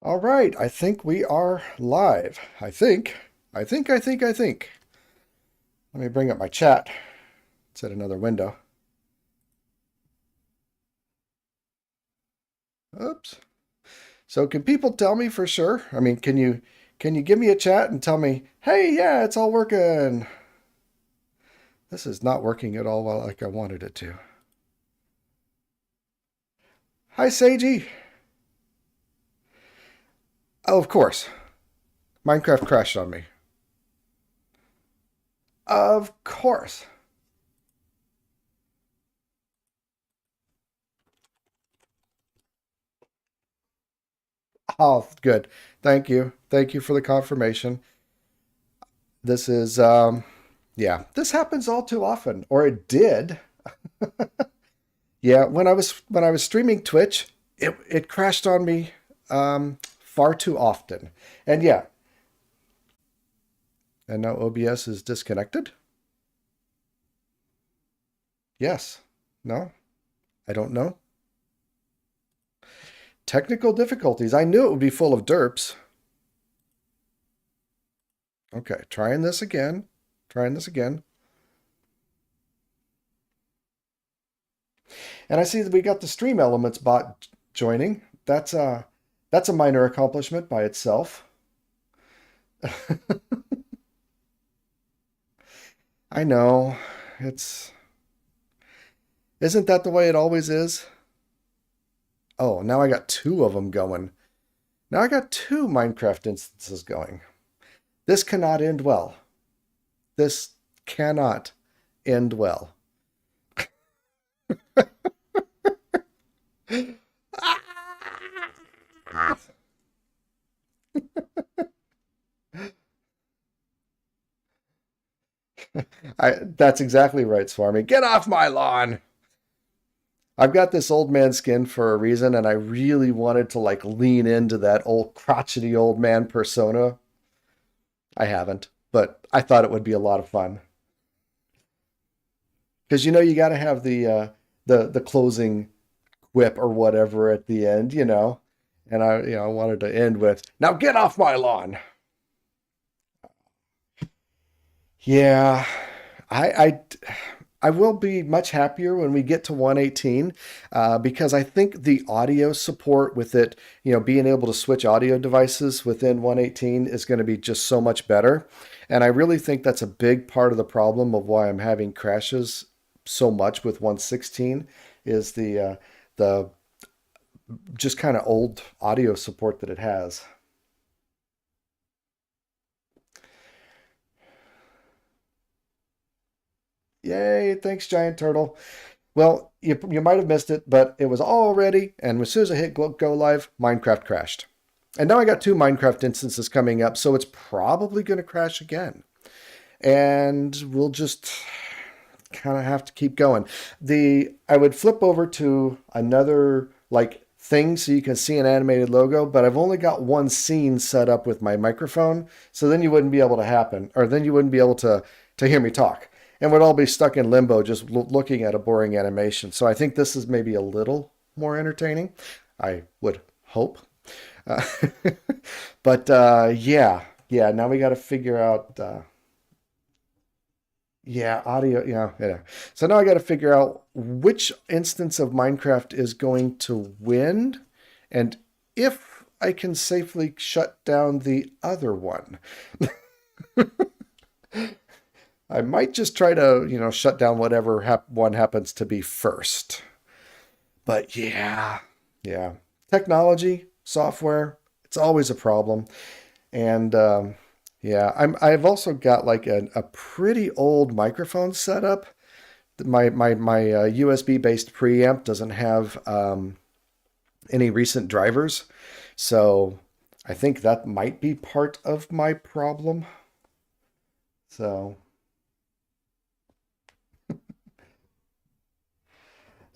All right, I think we are live. I think. Let me bring up my chat. It's at another window. Oops. So can people tell me for sure? I mean, can you give me a chat and tell me, "Hey, yeah, it's all working." This is not working at all well like I wanted it to. Hi, Seiji. Oh, of course. Minecraft crashed on me. Of course. Oh, good. Thank you. Thank you for the confirmation. This is yeah, this happens all too often, or it did. Yeah, when I was streaming Twitch, it crashed on me far too often. And yeah, and now OBS is disconnected? Yes. No? I don't know. Technical difficulties. I knew it would be full of derps. Okay, trying this again. Trying this again. And I see that we got the Stream Elements bot joining. That's a minor accomplishment by itself. I know. It's Isn't that the way it always is? Oh, now I got two of them going. Now I got two Minecraft instances going. This cannot end well. This cannot end well. That's exactly right, Swarmy. Get off my lawn. I've got this old man skin for a reason, and I really wanted to like lean into that old crotchety old man persona. I haven't, but I thought it would be a lot of fun. Because you got to have the closing whip or whatever at the end. And I wanted to end with, "Now get off my lawn." Yeah, I I I will be much happier when we get to 118 because I think the audio support with it, being able to switch audio devices within 118 is going to be just so much better. And I really think that's a big part of the problem of why I'm having crashes so much with 116 is the just kind of old audio support that it has. Yay, thanks, Giant Turtle. Well, you might have missed it, but it was all ready, and as soon as I hit go live, Minecraft crashed. And now I got two Minecraft instances coming up, so it's probably going to crash again. And we'll just kind of have to keep going. I would flip over to another like thing so you can see an animated logo, but I've only got one scene set up with my microphone, so then you wouldn't be able to happen, or then you wouldn't be able to hear me talk, and we'd all be stuck in limbo just looking at a boring animation. So I think this is maybe a little more entertaining. I would hope. Uh, but yeah, yeah. Now we got to figure out. Yeah, audio. Yeah, yeah. So now I got to figure out which instance of Minecraft is going to win, and if I can safely shut down the other one. I might just try to, shut down whatever one happens to be first. But yeah, yeah. Technology, software, it's always a problem. And yeah, I've also got like a pretty old microphone setup. My USB based preamp doesn't have any recent drivers, so I think that might be part of my problem. So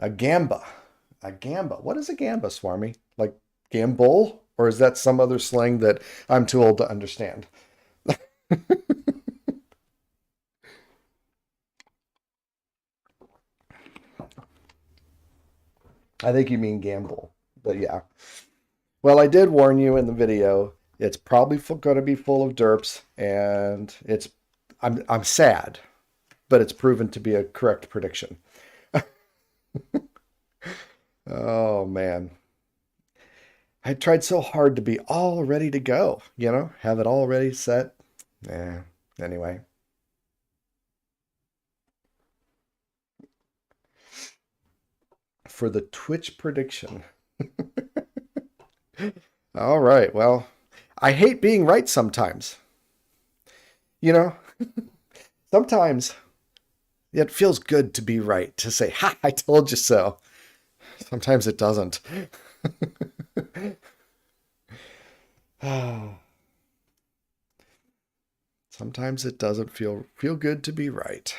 a gamba, a gamba. What is a gamba, Swarmy? Like gambol, or is that some other slang that I'm too old to understand? I think you mean gamble, but yeah. Well, I did warn you in the video. It's probably going to be full of derps, and I'm sad, but it's proven to be a correct prediction. Oh man. I tried so hard to be all ready to go, have it all ready set. Yeah. Anyway, for the Twitch prediction. All right. Well, I hate being right sometimes. You know, sometimes it feels good to be right, to say, ha, I told you so. Sometimes it doesn't. Sometimes it doesn't feel good to be right.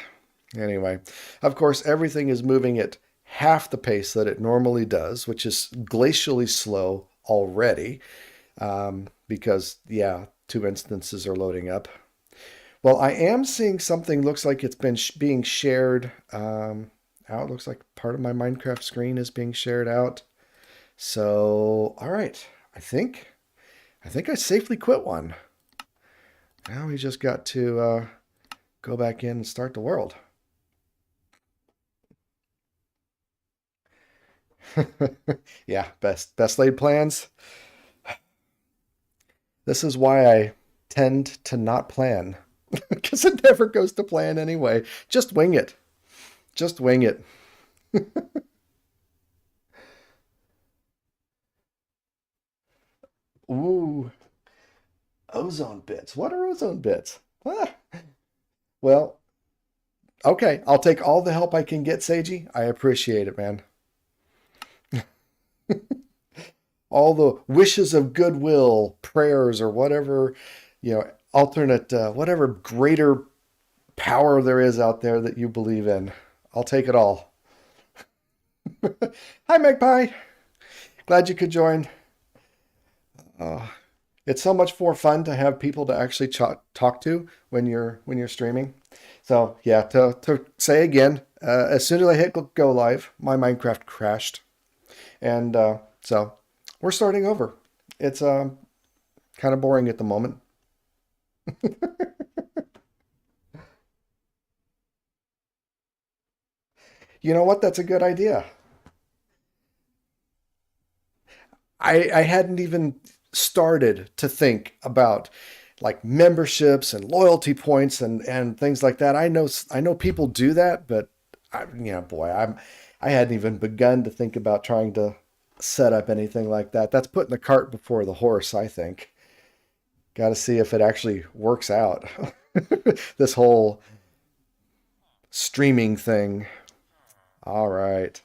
Anyway, of course, everything is moving at half the pace that it normally does, which is glacially slow already, because, yeah, two instances are loading up. Well, I am seeing something looks like it's been being shared out. Looks like part of my Minecraft screen is being shared out. So, all right. I think I safely quit one. Now we just got to go back in and start the world. Yeah, best laid plans. This is why I tend to not plan, because it never goes to plan anyway. Just wing it. Just wing it. Ooh, ozone bits. What are ozone bits? Ah, well, okay. I'll take all the help I can get, Seiji. I appreciate it, man. All the wishes of goodwill, prayers, or whatever, alternate, whatever greater power there is out there that you believe in. I'll take it all. Hi, Magpie. Glad you could join. Uh, it's so much more fun to have people to actually talk to when you're streaming. So yeah, to say again, as soon as I hit go live, my Minecraft crashed, and so we're starting over. It's kind of boring at the moment. You know what? That's a good idea. I hadn't even started to think about like memberships and loyalty points and things like that. I know people do that, but boy, I hadn't even begun to think about trying to set up anything like that. That's putting the cart before the horse, I think. Got to see if it actually works out. This whole streaming thing. All right.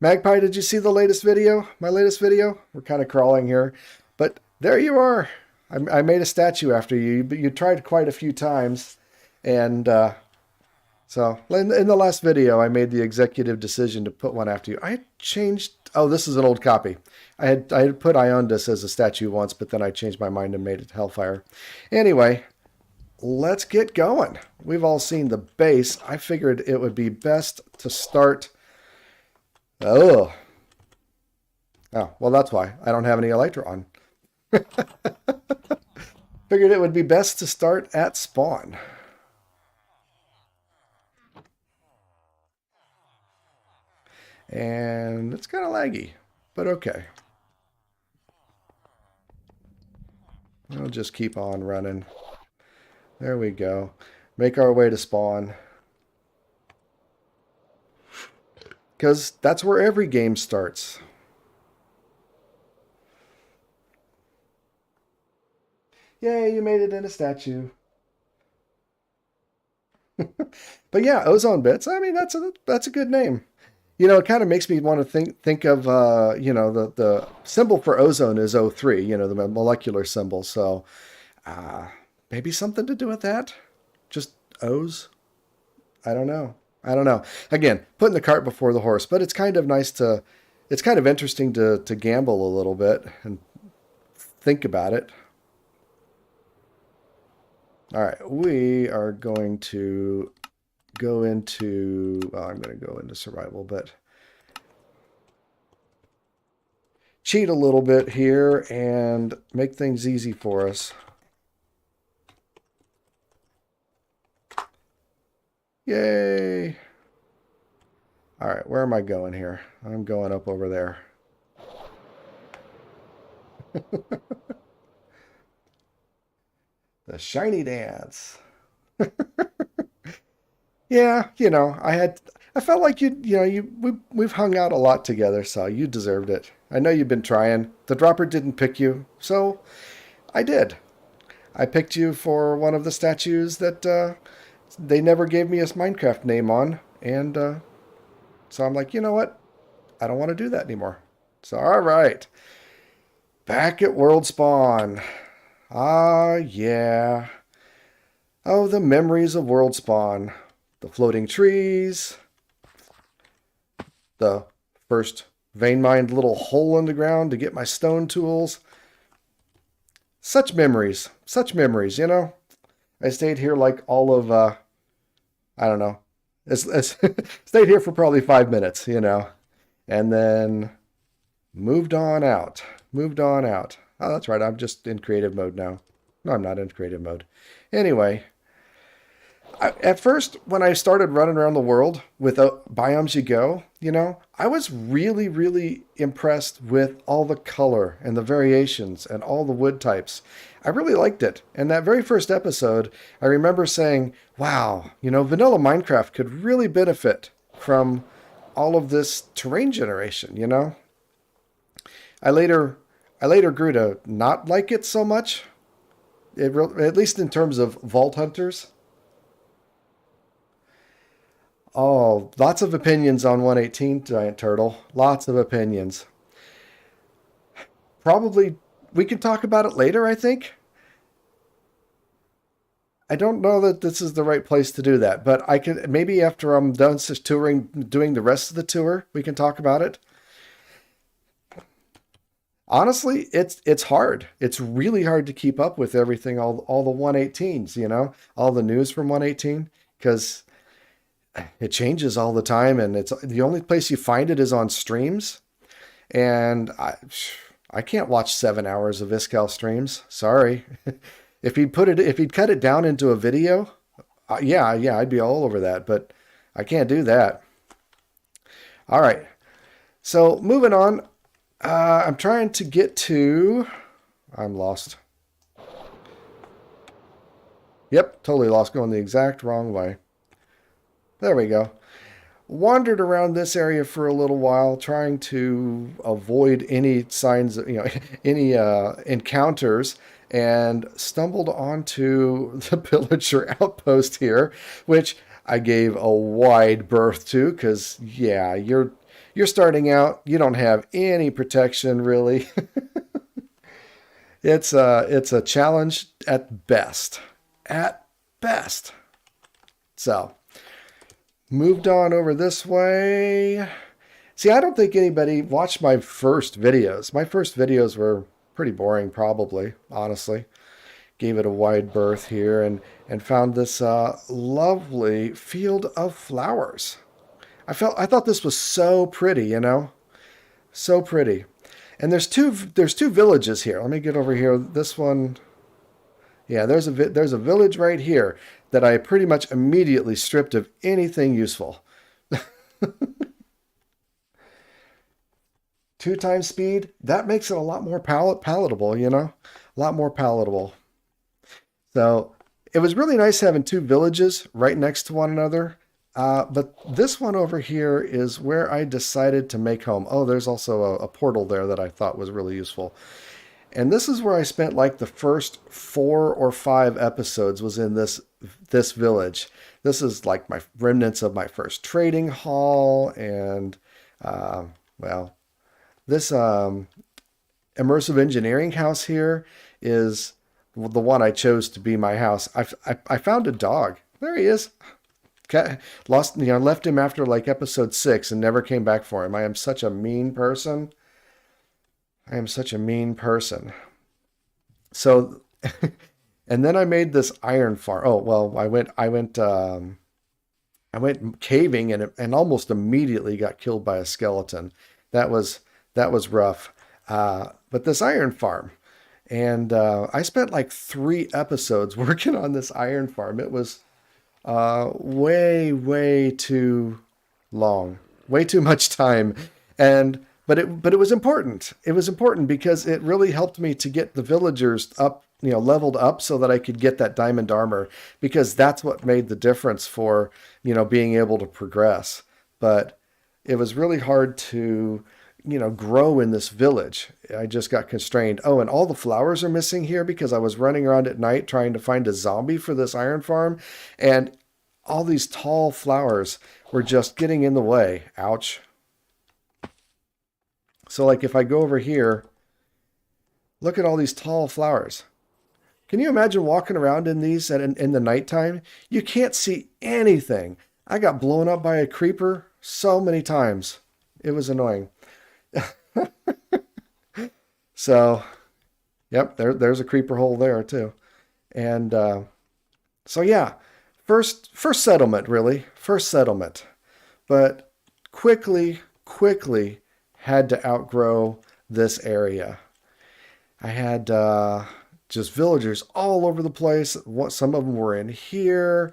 Magpie, did you see the latest video? My latest video? We're kind of crawling here. But there you are. I made a statue after you, but you tried quite a few times. And so in the last video, I made the executive decision to put one after you. I changed. Oh, this is an old copy. I had put Iondis as a statue once, but then I changed my mind and made it Hellfire. Anyway, let's get going. We've all seen the base. I figured it would be best to start. Oh, well, that's why I don't have any Elytra on. Figured it would be best to start at spawn. And it's kind of laggy, but okay. I'll just keep on running. There we go. Make our way to spawn. Because that's where every game starts. Yay, you made it in a statue. But yeah, Ozone Bits. I mean, that's a good name. It kind of makes me want to think of the symbol for ozone is O3, the molecular symbol. So uh, maybe something to do with that. Just O's. I don't know. I don't know. Again, putting the cart before the horse, but it's kind of nice to. It's kind of interesting to gamble a little bit and think about it. All right, we are going to go into. Well, I'm going to go into survival, but cheat a little bit here and make things easy for us. Yay! All right, where am I going here? I'm going up over there. The shiny dance. Yeah, I felt like we've hung out a lot together, so you deserved it. I know you've been trying. The dropper didn't pick you, so I did. I picked you for one of the statues that they never gave me a Minecraft name on, and so I'm like, you know what? I don't want to do that anymore. So, all right. Back at World Spawn. Ah, yeah. Oh, the memories of World Spawn. The floating trees. The first vein-mined little hole in the ground to get my stone tools. Such memories. Such memories, I stayed here like all of, I don't know. It's stayed here for probably 5 minutes, and then moved on out. Moved on out. Oh, that's right. I'm just in creative mode now. No, I'm not in creative mode. Anyway, at first, when I started running around the world with Biomes You Go, I was really, really impressed with all the color and the variations and all the wood types. I really liked it. And that very first episode, I remember saying, wow, vanilla Minecraft could really benefit from all of this terrain generation. I later grew to not like it so much, at least in terms of vault hunters. Oh, lots of opinions on 118, Giant Turtle. Lots of opinions. Probably we can talk about it later, I think. I don't know that this is the right place to do that, but I can maybe after I'm done doing the rest of the tour, we can talk about it. Honestly, it's hard. It's really hard to keep up with everything, all the 118s, all the news from 118, because it changes all the time, and it's the only place you find it is on streams, and I can't watch 7 hours of Iskall streams. Sorry. If he'd cut it down into a video, yeah, I'd be all over that, but I can't do that. All right. So moving on, I'm trying to get to. I'm lost. Yep, totally lost, going the exact wrong way. There we go. Wandered around this area for a little while, trying to avoid any signs of, any encounters, and stumbled onto the pillager outpost here, which I gave a wide berth to, because yeah, you're starting out, you don't have any protection really. It's a challenge at best. At best. So moved on over this way. See, I don't think anybody watched my first videos. My first videos were pretty boring, probably, honestly. Gave it a wide berth here and found this lovely field of flowers. I thought this was so pretty, so pretty. And there's two villages here. Let me get over here. This one, yeah, there's a village right here that I pretty much immediately stripped of anything useful. 2 times speed, that makes it a lot more palatable, a lot more palatable. So it was really nice having 2 villages right next to one another. But this one over here is where I decided to make home. Oh, there's also a portal there that I thought was really useful. And this is where I spent like the first 4 or 5 episodes was in this village. This is like my remnants of my first trading hall, and well, this immersive engineering house here is the one I chose to be my house. I found a dog. There he is. Lost, left him after like episode 6 and never came back for him. I am such a mean person. I am such a mean person. So, and then I made this iron farm. Oh, well, I went caving and almost immediately got killed by a skeleton. That was rough. But this iron farm, and I spent like 3 episodes working on this iron farm. It was way too long, way too much time, and but it was important. It was important because it really helped me to get the villagers up, leveled up so that I could get that diamond armor, because that's what made the difference for, being able to progress. But it was really hard to, grow in this village. I just got constrained. Oh, and all the flowers are missing here because I was running around at night trying to find a zombie for this iron farm, and all these tall flowers were just getting in the way. Ouch. So like if I go over here, look at all these tall flowers. Can you imagine walking around in these in the nighttime? You can't see anything. I got blown up by a creeper so many times. It was annoying. So, yep, there's a creeper hole there too. And so yeah, first settlement, really. First settlement. But quickly had to outgrow this area. I had just villagers all over the place. Some of them were in here.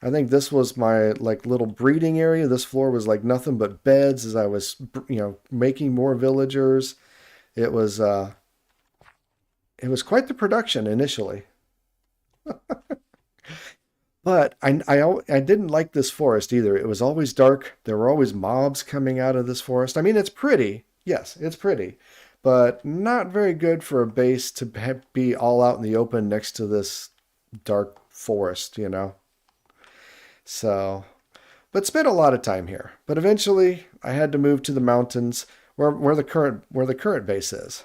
I think this was my like little breeding area. This floor was like nothing but beds as I was, making more villagers. It was quite the production initially. But I didn't like this forest either. It was always dark. There were always mobs coming out of this forest. I mean, it's pretty. Yes, it's pretty. But not very good for a base to be all out in the open next to this dark forest. So, but spent a lot of time here. But eventually I had to move to the mountains where the current base is.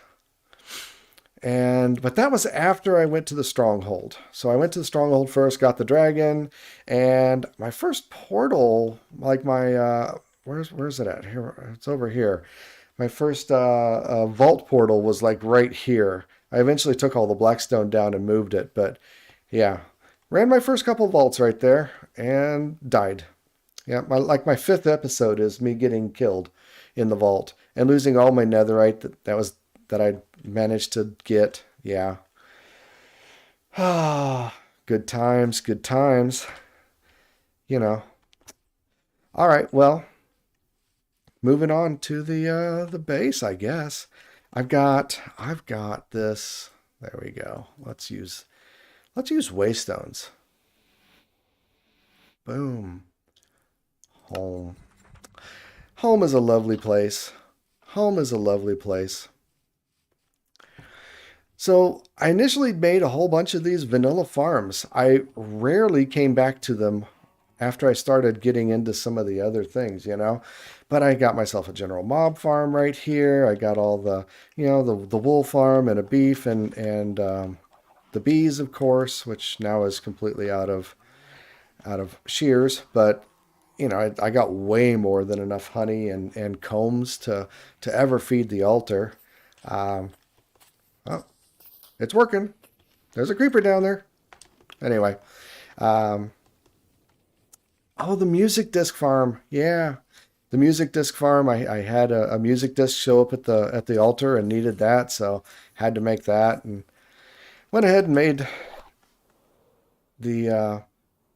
But that was after I went to the stronghold. So I went to the stronghold first, got the dragon, and my first portal, like my where's it at? Here, it's over here. My first vault portal was like right here. I eventually took all the blackstone down and moved it, but yeah, ran my first couple vaults right there and died. Yeah, my 5th episode is me getting killed in the vault and losing all my netherite that I managed to get. Yeah. Ah, good times, good times. All right, well, moving on to the base, I guess. I've got this. There we go. Let's use waystones. Boom. Home. Home is a lovely place. Home is a lovely place. So I initially made a whole bunch of these vanilla farms. I rarely came back to them after I started getting into some of the other things, But I got myself a general mob farm right here. I got all the, the wool farm and a beef and the bees, of course, which now is completely out of shears. But I got way more than enough honey and combs to ever feed the altar. Oh, it's working. There's a creeper down there. Anyway. Oh, the music disc farm. Yeah. The music disc farm. I had a music disc show up at the altar and needed that, so had to make that, and went ahead and made the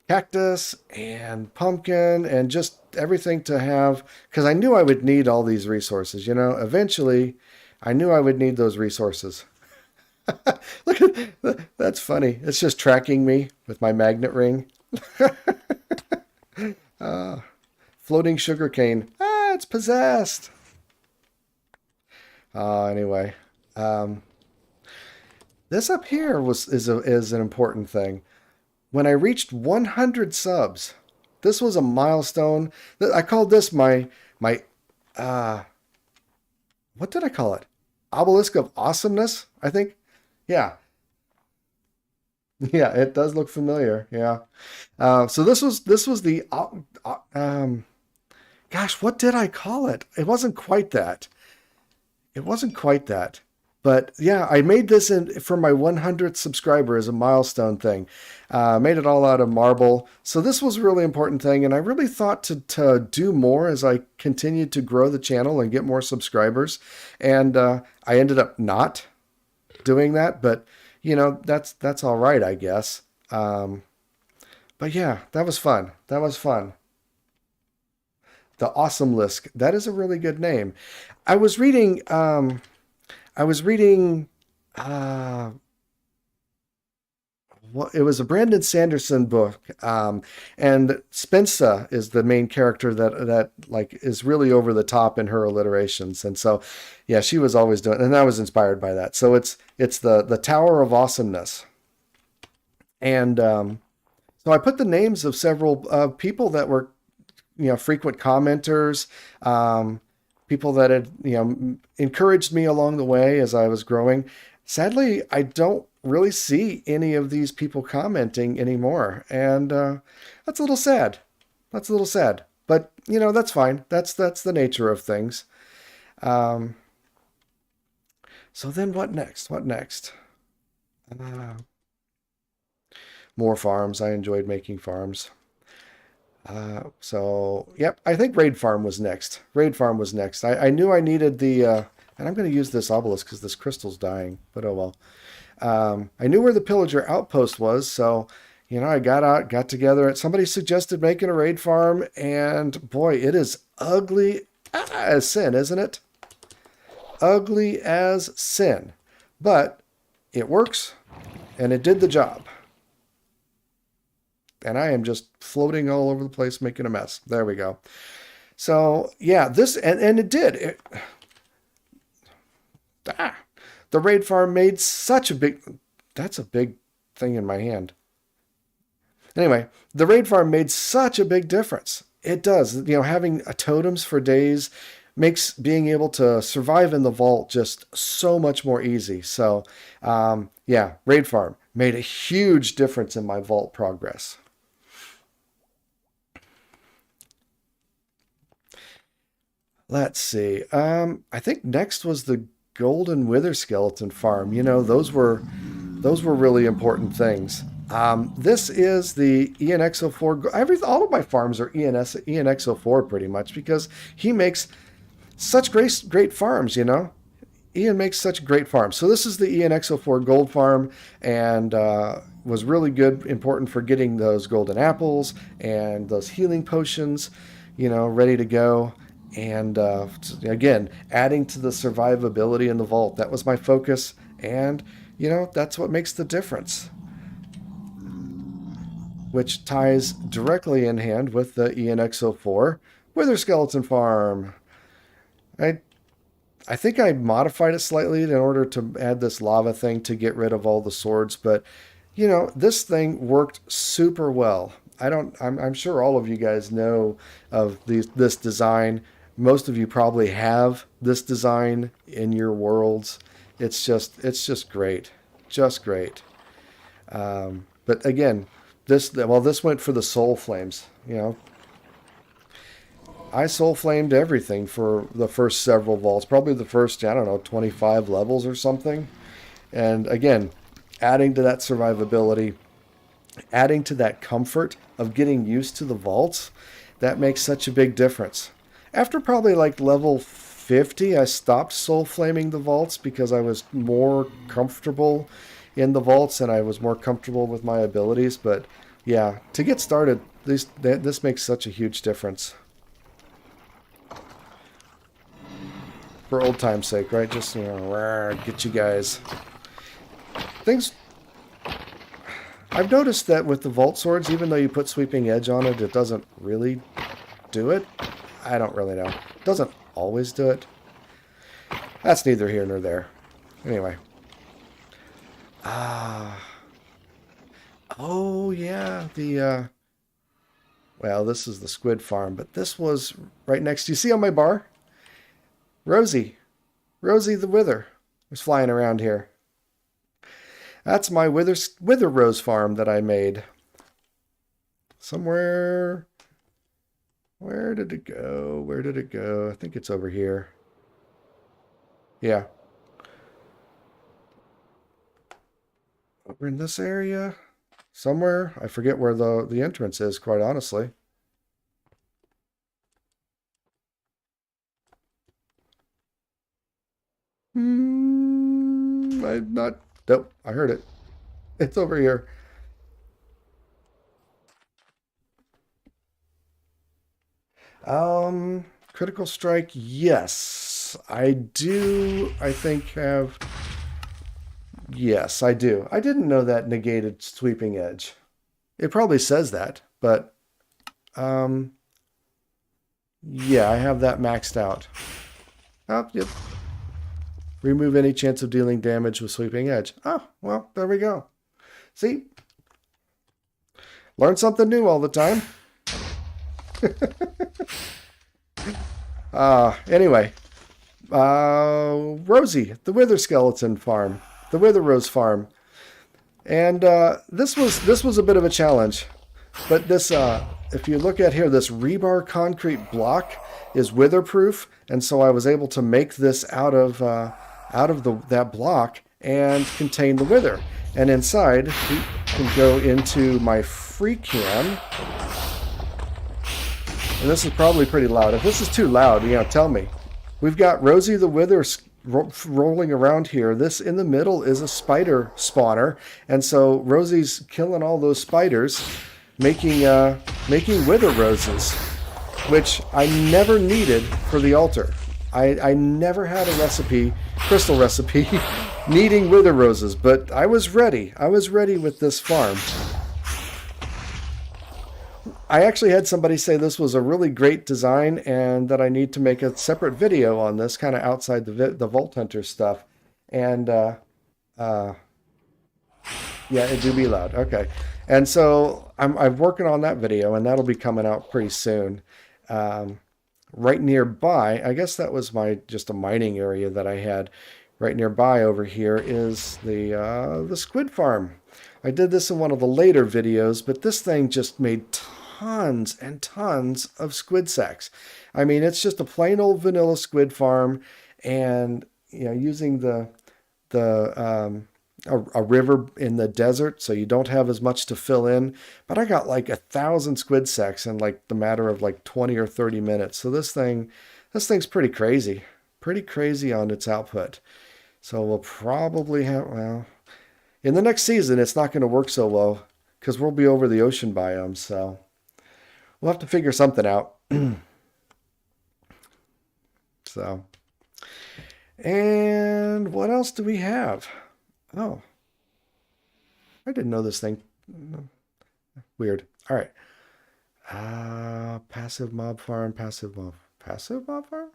cactus and pumpkin and just everything to have, because I knew I would need all these resources. Eventually I knew I would need those resources. Look at that's funny. It's just tracking me with my magnet ring. Floating sugarcane. It's possessed. Anyway, this up here is an important thing. When I reached 100 subs, this was a milestone. I called this my what did I call it? Obelisk of Awesomeness, I think. Yeah. Yeah, it does look familiar. Yeah. So this was the gosh, what did I call it? It wasn't quite that. It wasn't quite that. But yeah, I made this for my 100th subscriber as a milestone thing. Made it all out of marble. So this was a really important thing. And I really thought to do more as I continued to grow the channel and get more subscribers. And I ended up not doing that, but that's all right, I guess. But yeah, that was fun. That was fun. The Awesome List. That is a really good name. I was reading. I was reading. Uh, well, it was a Brandon Sanderson book, and Spencer is the main character that like is really over the top in her alliterations, and so yeah, she was always doing, and I was inspired by that. So it's the Tower of Awesomeness, and so I put the names of several people that were frequent commenters, people that had encouraged me along the way as I was growing. Sadly, I don't really see any of these people commenting anymore, and that's a little sad. That's a little sad, but that's fine. That's the nature of things. Um, so then, what next? What next? Uh, More farms. I enjoyed making farms. So, yep, I think Raid Farm was next. Raid Farm was next. I knew I needed and I'm going to use this obelisk because this crystal's dying, but oh well. I knew where the Pillager outpost was, so, I got out, got together. Somebody suggested making a Raid Farm, and boy, it is ugly as sin, isn't it? Ugly as sin. But it works, and it did the job. And I am just floating all over the place, making a mess. There we go. So yeah, this and it did. The raid farm made such a big. That's a big thing in my hand. Anyway, the raid farm made such a big difference. It does. Having totems for days makes being able to survive in the vault just so much more easy. So yeah, raid farm made a huge difference in my vault progress. Let's see. I think next was the golden wither skeleton farm. Those were really important things. This is the ENXO4. All of my farms are ENXO4 pretty much because he makes such great farms. Ian makes such great farms. So this is the ENXO4 gold farm, and was really good, important for getting those golden apples and those healing potions, ready to go. And again, adding to the survivability in the vault. That was my focus. And, that's what makes the difference. Which ties directly in hand with the ENXO4 Wither Skeleton Farm. I I think I modified it slightly in order to add this lava thing to get rid of all the swords, but this thing worked super well. I'm sure all of you guys know of this design. Most of you probably have this design in your worlds. It's just great. Just great. But again, this went for the soul flames, I soul flamed everything for the first several vaults, probably the first, I don't know, 25 levels or something. And again, adding to that survivability, adding to that comfort of getting used to the vaults, that makes such a big difference. After probably like level 50, I stopped soul flaming the vaults because I was more comfortable in the vaults and I was more comfortable with my abilities. But yeah, to get started, this makes such a huge difference. For old time's sake, right? Just, get you guys. Things. I've noticed that with the Vault Swords, even though you put Sweeping Edge on it, it doesn't really do it. I don't really know. It doesn't always do it. That's neither here nor there. Anyway. Oh, yeah. Well, this is the squid farm, but this was right next. You see on my bar? Rosie the Wither was flying around here. That's my Wither Rose farm that I made. Somewhere. Where did it go? Where did it go? I think it's over here. Yeah. Over in this area. Somewhere. I forget where the entrance is, quite honestly. I'm not... Nope, I heard it. It's over here. Critical strike, yes. I do, I think, have... Yes, I do. I didn't know that negated sweeping edge. It probably says that, but... Yeah, I have that maxed out. Oh, yep. Remove any chance of dealing damage with sweeping edge. Oh, well, there we go. See? Learn something new all the time. Anyway. Rosie, the Wither Skeleton farm. The Wither Rose farm. And this was a bit of a challenge. But this, if you look at here, this rebar concrete block is witherproof. And so I was able to make this out of that block and contain the wither. And inside, we can go into my free cam. And this is probably pretty loud. If this is too loud, tell me. We've got Rosie the Wither rolling around here. This in the middle is a spider spawner. And so Rosie's killing all those spiders, making wither roses, which I never needed for the altar. I never had a recipe, crystal recipe, needing wither roses, but I was ready. I was ready with this farm. I actually had somebody say this was a really great design and that I need to make a separate video on this, kind of outside the Vault Hunter stuff. And, yeah, it do be loud. Okay. And so I'm working on that video, and that'll be coming out pretty soon. Right nearby, I guess that was just a mining area that I had. Right nearby over here is the squid farm. I did this in one of the later videos, but this thing just made tons and tons of squid sacks. I mean, it's just a plain old vanilla squid farm, and using a river in the desert, so you don't have as much to fill in. But I got like 1,000 squid sacks in like the matter of like 20 or 30 minutes. So this thing's pretty crazy on its output. So we'll probably have, well, in the next season, it's not going to work so well because we'll be over the ocean biome. So we'll have to figure something out. So, and what else do we have? Oh, I didn't know this thing. Weird. All right. Passive mob farm, passive mob farm?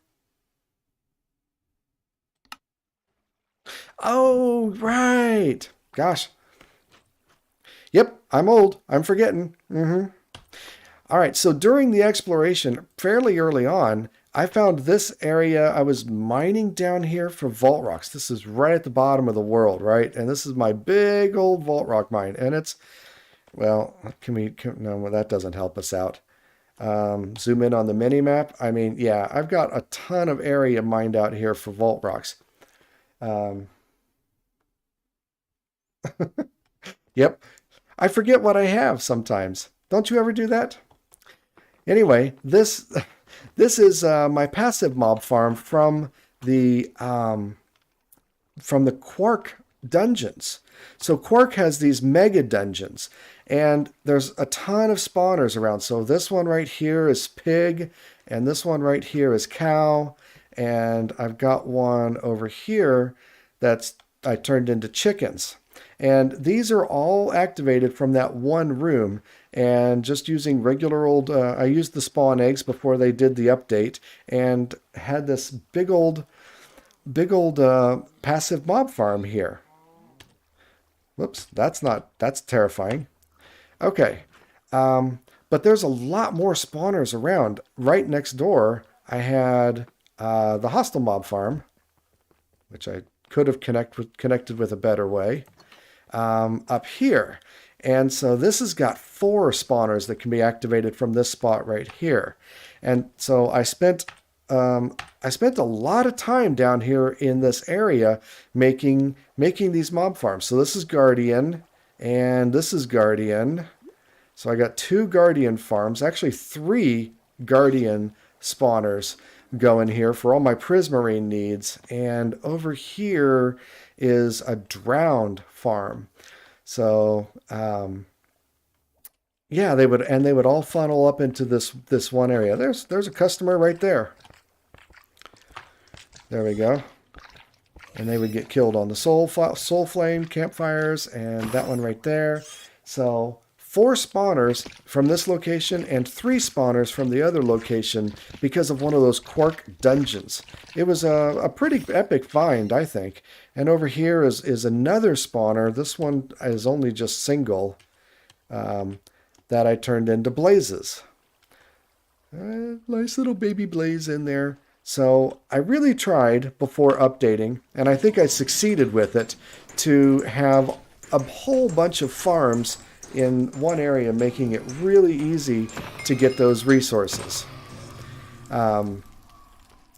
Oh, right. Gosh. Yep, I'm old. I'm forgetting. All right, so during the exploration, fairly early on, I found this area. I was mining down here for vault rocks. This is right at the bottom of the world, right? And this is my big old vault rock mine. And it's, well, no, that doesn't help us out. Zoom in on the mini map. I mean, yeah, I've got a ton of area mined out here for vault rocks. Yep. I forget what I have sometimes. Don't you ever do that? Anyway, this is my passive mob farm from the Quark dungeons. So Quark has these mega dungeons, and there's a ton of spawners around. So this one right here is pig, and this one right here is cow, and I've got one over here that's I turned into chickens. And these are all activated from that one room, and just using regular old, I used the spawn eggs before they did the update, and had this big old passive mob farm here. Whoops, that's terrifying. Okay, but there's a lot more spawners around. Right next door, I had the hostile mob farm, which I could have connected with a better way. Up here. And so this has got 4 spawners that can be activated from this spot right here. And so I spent a lot of time down here in this area making these mob farms. So this is Guardian and this is Guardian. So I got 2 Guardian farms, actually 3 Guardian spawners. going here for all my prismarine needs. And over here is a drowned farm. So yeah, they would all funnel up into this one area. There's a customer right there. There we go. And they would get killed on the soul flame campfires, and that one right there. So 4 spawners from this location and 3 spawners from the other location because of one of those quark dungeons. It was a pretty epic find, I think. And over here is another spawner. This one is only just single, that I turned into blazes. Nice little baby blaze in there. So I really tried before updating, and I think I succeeded with it, to have a whole bunch of farms in one area, making it really easy to get those resources.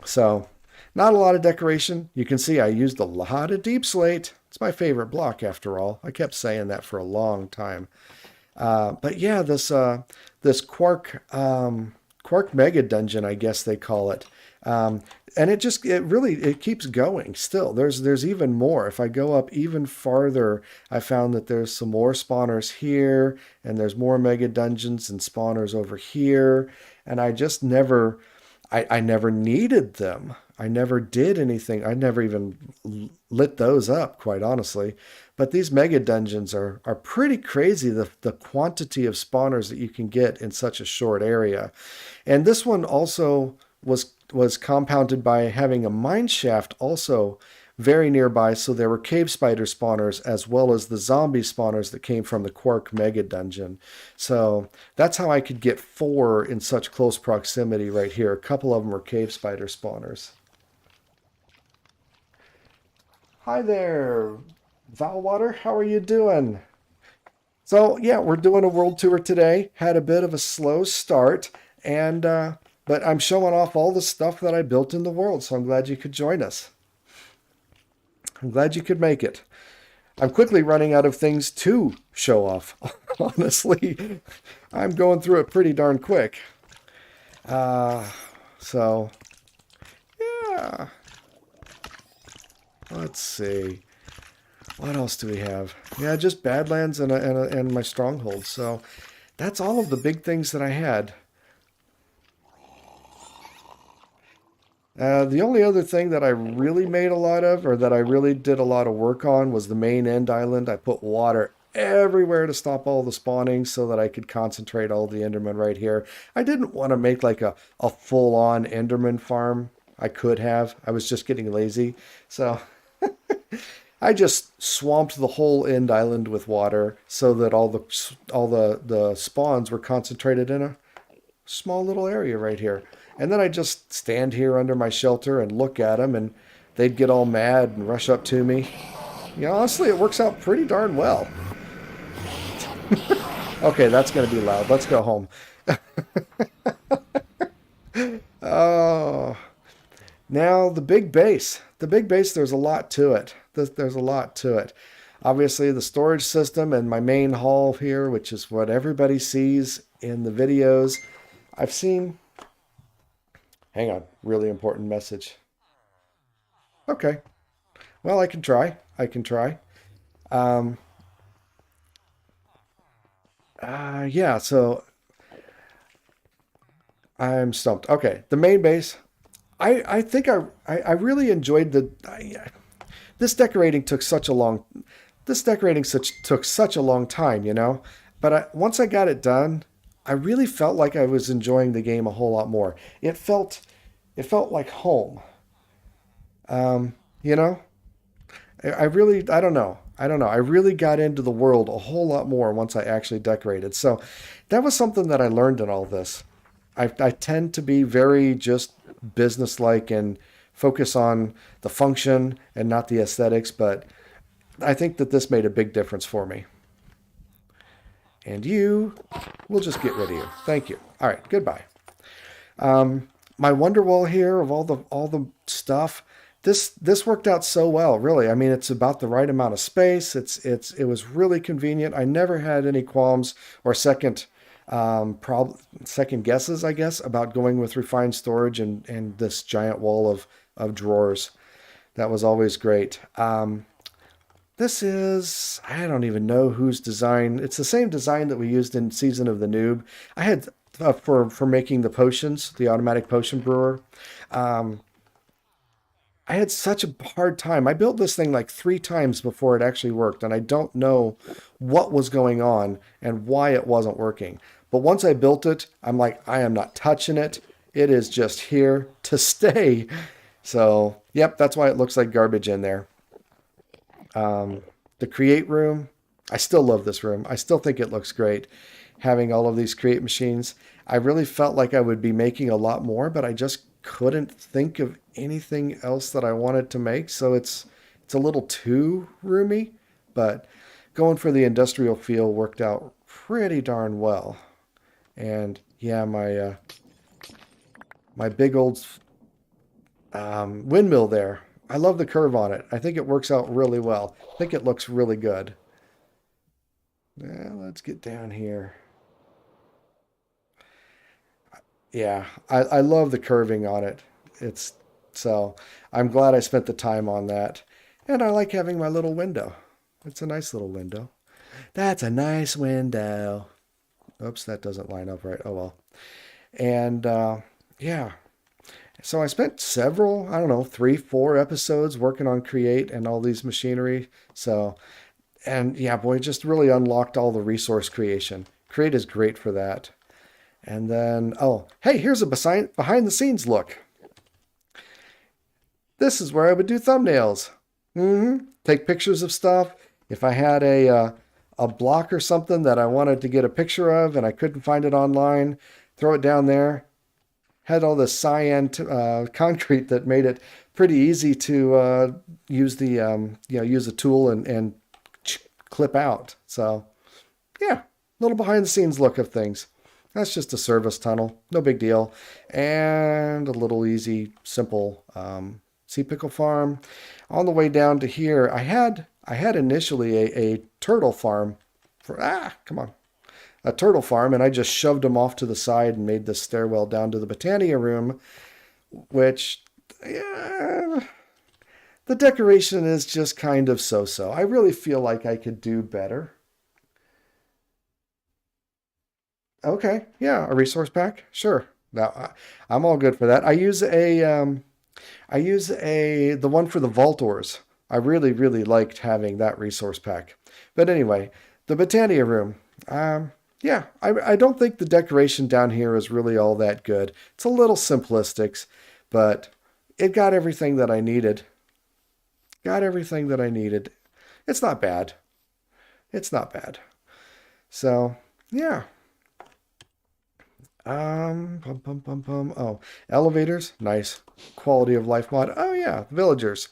So not a lot of decoration. You can see I used a lot of deep slate. It's my favorite block after all. I kept saying that for a long time. But yeah, this quark mega dungeon, I guess they call it. And it keeps going still. There's even more. If I go up even farther, I found that there's some more spawners here, and there's more mega dungeons and spawners over here. And I just never, I never needed them. I never did anything. I never even lit those up, quite honestly. But these mega dungeons are pretty crazy, the quantity of spawners that you can get in such a short area. And this one also was compounded by having a mine shaft also very nearby, so there were cave spider spawners as well as the zombie spawners that came from the Quark Mega Dungeon. So that's how I could get 4 in such close proximity right here. A couple of them were cave spider spawners. Hi there, Valwater. How are you doing? So yeah, we're doing a world tour today. Had a bit of a slow start, and but I'm showing off all the stuff that I built in the world, so I'm glad you could join us. I'm glad you could make it. I'm quickly running out of things to show off, honestly. I'm going through it pretty darn quick. So, yeah. Let's see. What else do we have? Yeah, just Badlands and my stronghold. So that's all of the big things that I had. The only other thing that I really made a lot of, or that I really did a lot of work on, was the main end island. I put water everywhere to stop all the spawning so that I could concentrate all the Endermen right here. I didn't want to make like a full-on Enderman farm. I could have. I was just getting lazy. So I just swamped the whole end island with water so that all the spawns were concentrated in a small little area right here. And then I just stand here under my shelter and look at them, and they'd get all mad and rush up to me. You know, honestly, it works out pretty darn well. Okay, that's going to be loud. Let's go home. Oh, now the big base. The big base, there's a lot to it. There's a lot to it. Obviously, the storage system and my main hall here, which is what everybody sees in the videos. I've seen... Hang on, really important message. Okay, well, I can try. Yeah, so I'm stumped. Okay, the main base. I think I really enjoyed this decorating took such a long took such a long time, you know. But once I got it done, I really felt like I was enjoying the game a whole lot more. It felt like home. You know, I don't know. I really got into the world a whole lot more once I actually decorated. So that was something that I learned in all this. I tend to be very just businesslike and focus on the function and not the aesthetics, but I think that this made a big difference for me. And we'll just get rid of you. Thank you. All right, goodbye. My wonder wall here of all the stuff. This worked out so well, really. I mean, it's about the right amount of space. It was really convenient. I never had any qualms or second Probably second guesses, I guess, about going with refined storage and this giant wall of drawers. That was always great. This is, I don't even know whose design. It's the same design that we used in Season of the Noob. I had for making the potions, the automatic potion brewer. Um, I had such a hard time. I built this thing like 3 times before it actually worked, and I don't know what was going on and why it wasn't working. But once I built it, I'm like, I am not touching it. It is just here to stay. So, yep, that's why it looks like garbage in there. The create room, I still love this room. I still think it looks great having all of these create machines. I really felt like I would be making a lot more, but I just couldn't think of anything else that I wanted to make. So it's a little too roomy, but going for the industrial feel worked out pretty darn well. And yeah, my big old windmill there. I love the curve on it. I think it works out really well. I think it looks really good. Let's get down here. Yeah, I love the curving on it. It's so I'm glad I spent the time on that. And I like having my little window. It's a nice little window. That's a nice window. Oops, that doesn't line up right. Oh well. And yeah, so I spent several, I don't know, 3, 4 episodes working on Create and all these machinery. So, and yeah, boy, it just really unlocked all the resource creation. Create is great for that. And then, oh, hey, here's a behind the scenes look. This is where I would do thumbnails. Take pictures of stuff. If I had a block or something that I wanted to get a picture of and I couldn't find it online, throw it down there. Had all this cyan concrete that made it pretty easy to use the use the tool and clip out. So yeah, little behind the scenes look of things. That's just a service tunnel, no big deal, and a little easy, simple sea pickle farm. On the way down to here, I had initially a turtle farm for come on, a turtle farm, and I just shoved them off to the side and made this stairwell down to the Botania room, which the decoration is just kind of so-so. I really feel like I could do better. Okay, yeah, a resource pack, sure. Now I'm all good for that. I use the one for the Voltors. I really, really liked having that resource pack. But anyway, the Botania room. Yeah, I don't think the decoration down here is really all that good. It's a little simplistic, but it got everything that I needed. Got everything that I needed. It's not bad. It's not bad. So, yeah. Pum, pum, pum, pum. Oh, elevators, nice. Quality of life mod. Oh yeah, villagers.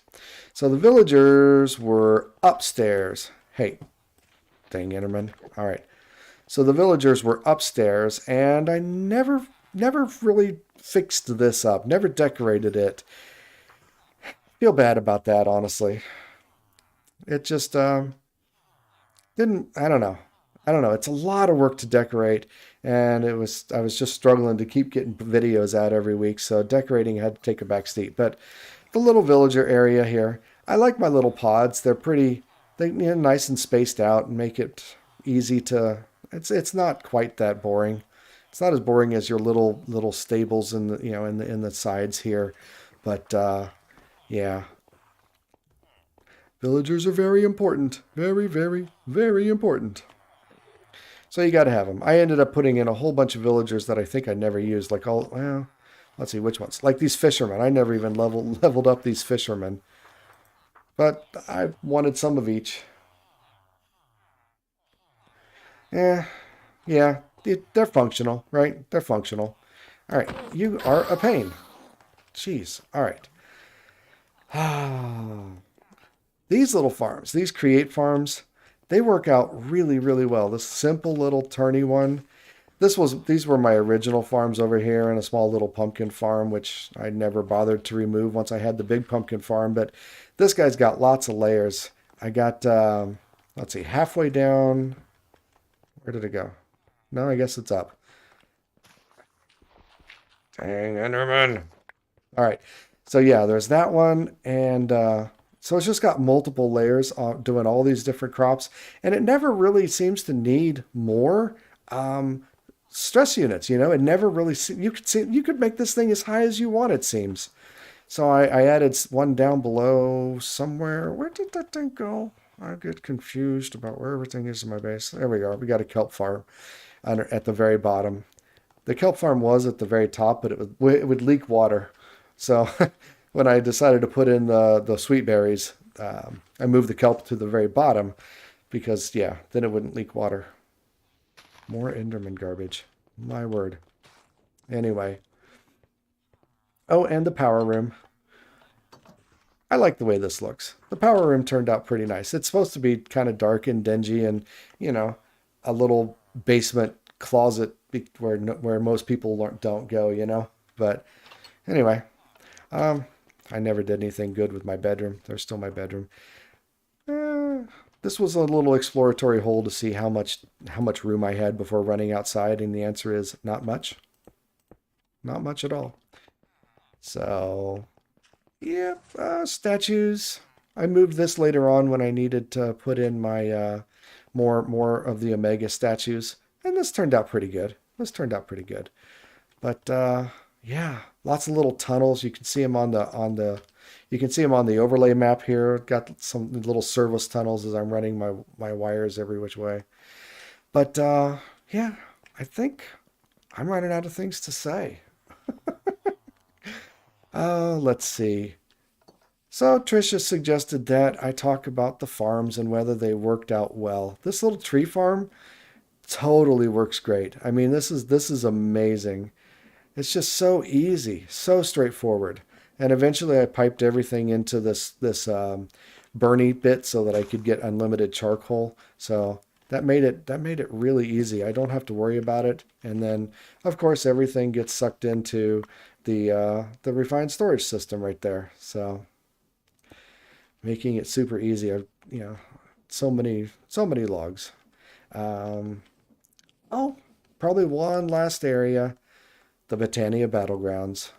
So the villagers were upstairs. Hey, dang Enderman. All right. So the villagers were upstairs, and I never really fixed this up. Never decorated it. Feel bad about that, honestly. It just didn't. I don't know. I don't know. It's a lot of work to decorate, and I was just struggling to keep getting videos out every week, so decorating had to take a back seat. But the little villager area here, I like my little pods. They're pretty, nice and spaced out and make it easy to. It's not quite that boring. It's not as boring as your little stables in the in the sides here, but yeah, villagers are very important. Very, very, very important. So you got to have them. I ended up putting in a whole bunch of villagers that I think I never used. Like let's see which ones. Like these fishermen. I never even leveled up these fishermen. But I wanted some of each. Yeah, yeah. They're functional, right? They're functional. All right. You are a pain. Jeez. All right. These little farms, these create farms, they work out really, really well. This simple little turny one. These were my original farms over here, and a small little pumpkin farm, which I never bothered to remove once I had the big pumpkin farm. But this guy's got lots of layers. I got let's see, halfway down. Where did it go? No, I guess it's up. Dang, Enderman. All right. So yeah, there's that one, and so it's just got multiple layers doing all these different crops, and it never really seems to need more um, stress units. It never really you could make this thing as high as you want. It seems. So I added one down below somewhere. Where did that thing go? I get confused about where everything is in my base. There we go. We got a kelp farm at the very bottom. The kelp farm was at the very top, but it would leak water. So when I decided to put in the sweet berries, I moved the kelp to the very bottom because yeah, then it wouldn't leak water. More Enderman garbage. My word. Anyway. Oh, and the power room. I like the way this looks. The power room turned out pretty nice. It's supposed to be kind of dark and dingy and, you know, a little basement closet where most people don't go. But anyway, um, I never did anything good with my bedroom. There's still my bedroom. Uh, this was a little exploratory hole to see how much room I had before running outside, and the answer is not much. Not much at all. So yeah, statues. I moved this later on when I needed to put in my more of the Omega statues, and this turned out pretty good. This turned out pretty good. But yeah, lots of little tunnels. You can see them on the overlay map here. Got some little service tunnels as I'm running my wires every which way. But yeah, I think I'm running out of things to say. Let's see. So Tricia suggested that I talk about the farms and whether they worked out well. This little tree farm totally works great. I mean, this is amazing. It's just so easy, so straightforward. And eventually I piped everything into this Bernie bit so that I could get unlimited charcoal. So that made it really easy. I don't have to worry about it. And then of course everything gets sucked into the refined storage system right there. So making it super easy. So many logs. Um, oh, probably one last area, the Botania Battlegrounds.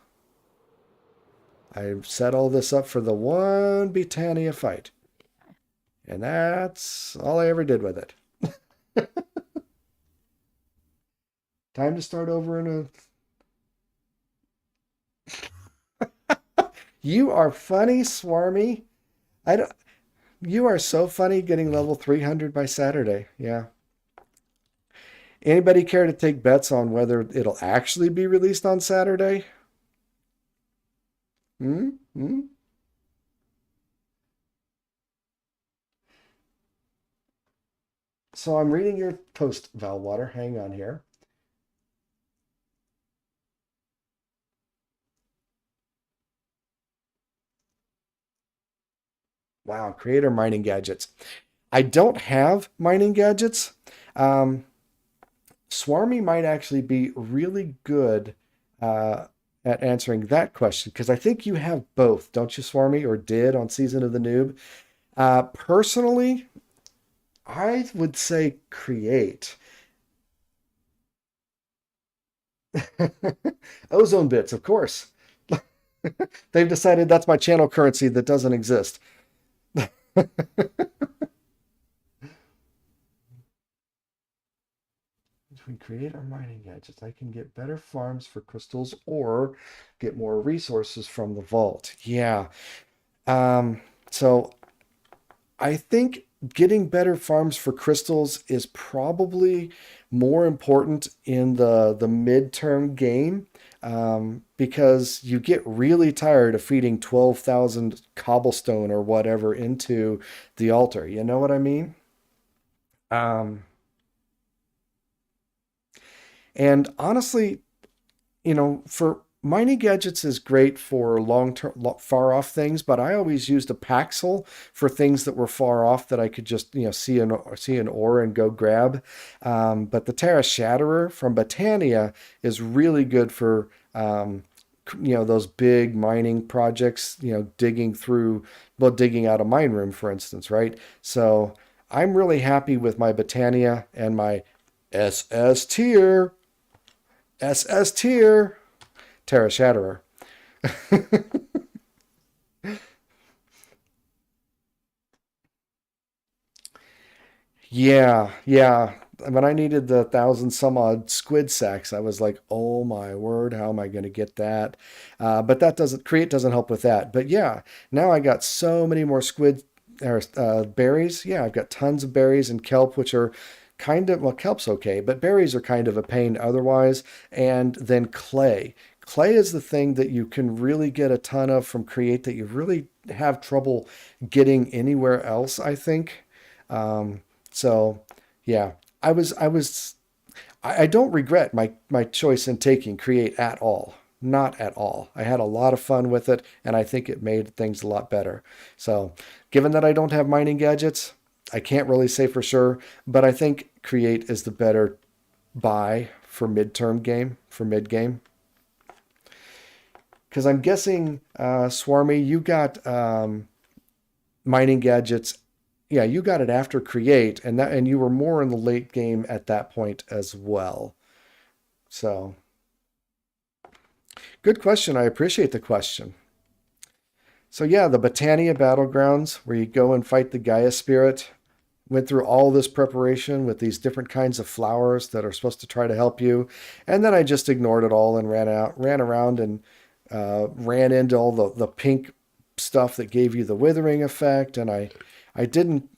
I set all this up for the one Botania fight, and that's all I ever did with it. Time to start over in a. You are funny, Swarmy. I don't. You are so funny getting level 300 by Saturday. Yeah. Anybody care to take bets on whether it'll actually be released on Saturday? Hmm? Hmm? So I'm reading your post, Valwater. Hang on here. Wow, creator mining gadgets. I don't have mining gadgets. Um, Swarmy might actually be really good uh, at answering that question because I think you have both, don't you, Swarmy, or did on Season of the Noob? Personally, I would say create. Ozone bits, of course. They've decided that's my channel currency that doesn't exist. If we create our mining gadgets, I can get better farms for crystals or get more resources from the vault. Yeah. Um, so I think getting better farms for crystals is probably more important in the midterm game because you get really tired of feeding 12,000 cobblestone or whatever into the altar. You know what I mean? Um, and honestly, for mining gadgets is great for long term, far off things, but I always used a Paxel for things that were far off that I could just, see an ore and go grab. But the Terra Shatterer from Botania is really good for, those big mining projects, digging out a mine room, for instance, right? So I'm really happy with my Botania and my SS tier. SS tier. Terra Shatterer. Yeah, yeah. When I needed the thousand some odd squid sacks, I was like, "Oh my word, how am I going to get that?" But that doesn't create doesn't help with that. But yeah, now I got so many more squid or berries. Yeah, I've got tons of berries and kelp, which are kind of well, kelp's okay, but berries are kind of a pain otherwise. And then clay. Clay is the thing that you can really get a ton of from Create that you really have trouble getting anywhere else, I think. So yeah, I don't regret my choice in taking Create at all. Not at all. I had a lot of fun with it, and I think it made things a lot better. So, given that I don't have mining gadgets, I can't really say for sure, but I think Create is the better buy for mid game. Because I'm guessing, Swarmy, you got mining gadgets. Yeah, you got it after Create, and you were more in the late game at that point as well. So, good question. I appreciate the question. So yeah, the Botania Battlegrounds, where you go and fight the Gaia Spirit, went through all this preparation with these different kinds of flowers that are supposed to try to help you, and then I just ignored it all and ran around and ran into all the pink stuff that gave you the withering effect, and I didn't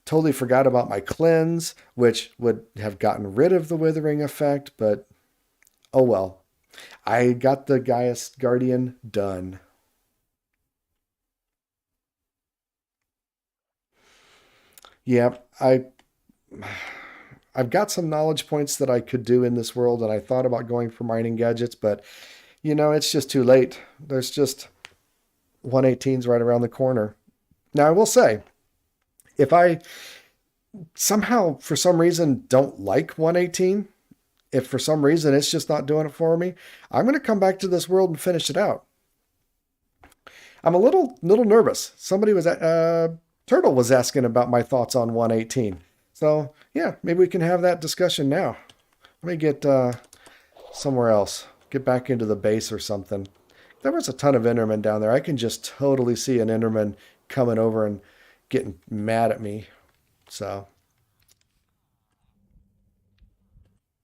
totally forgot about my cleanse, which would have gotten rid of the withering effect, but oh well. I got the Gaius Guardian done. Yeah, I've got some knowledge points that I could do in this world, and I thought about going for mining gadgets, but it's just too late. There's just 118s right around the corner. Now, I will say, if I somehow, for some reason, don't like 118, if for some reason it's just not doing it for me, I'm going to come back to this world and finish it out. I'm a little nervous. Somebody was Turtle was asking about my thoughts on 118. So yeah, maybe we can have that discussion now. Let me get somewhere else. Get back into the base or something. There was a ton of Endermen down there. I can just totally see an Enderman coming over and getting mad at me. So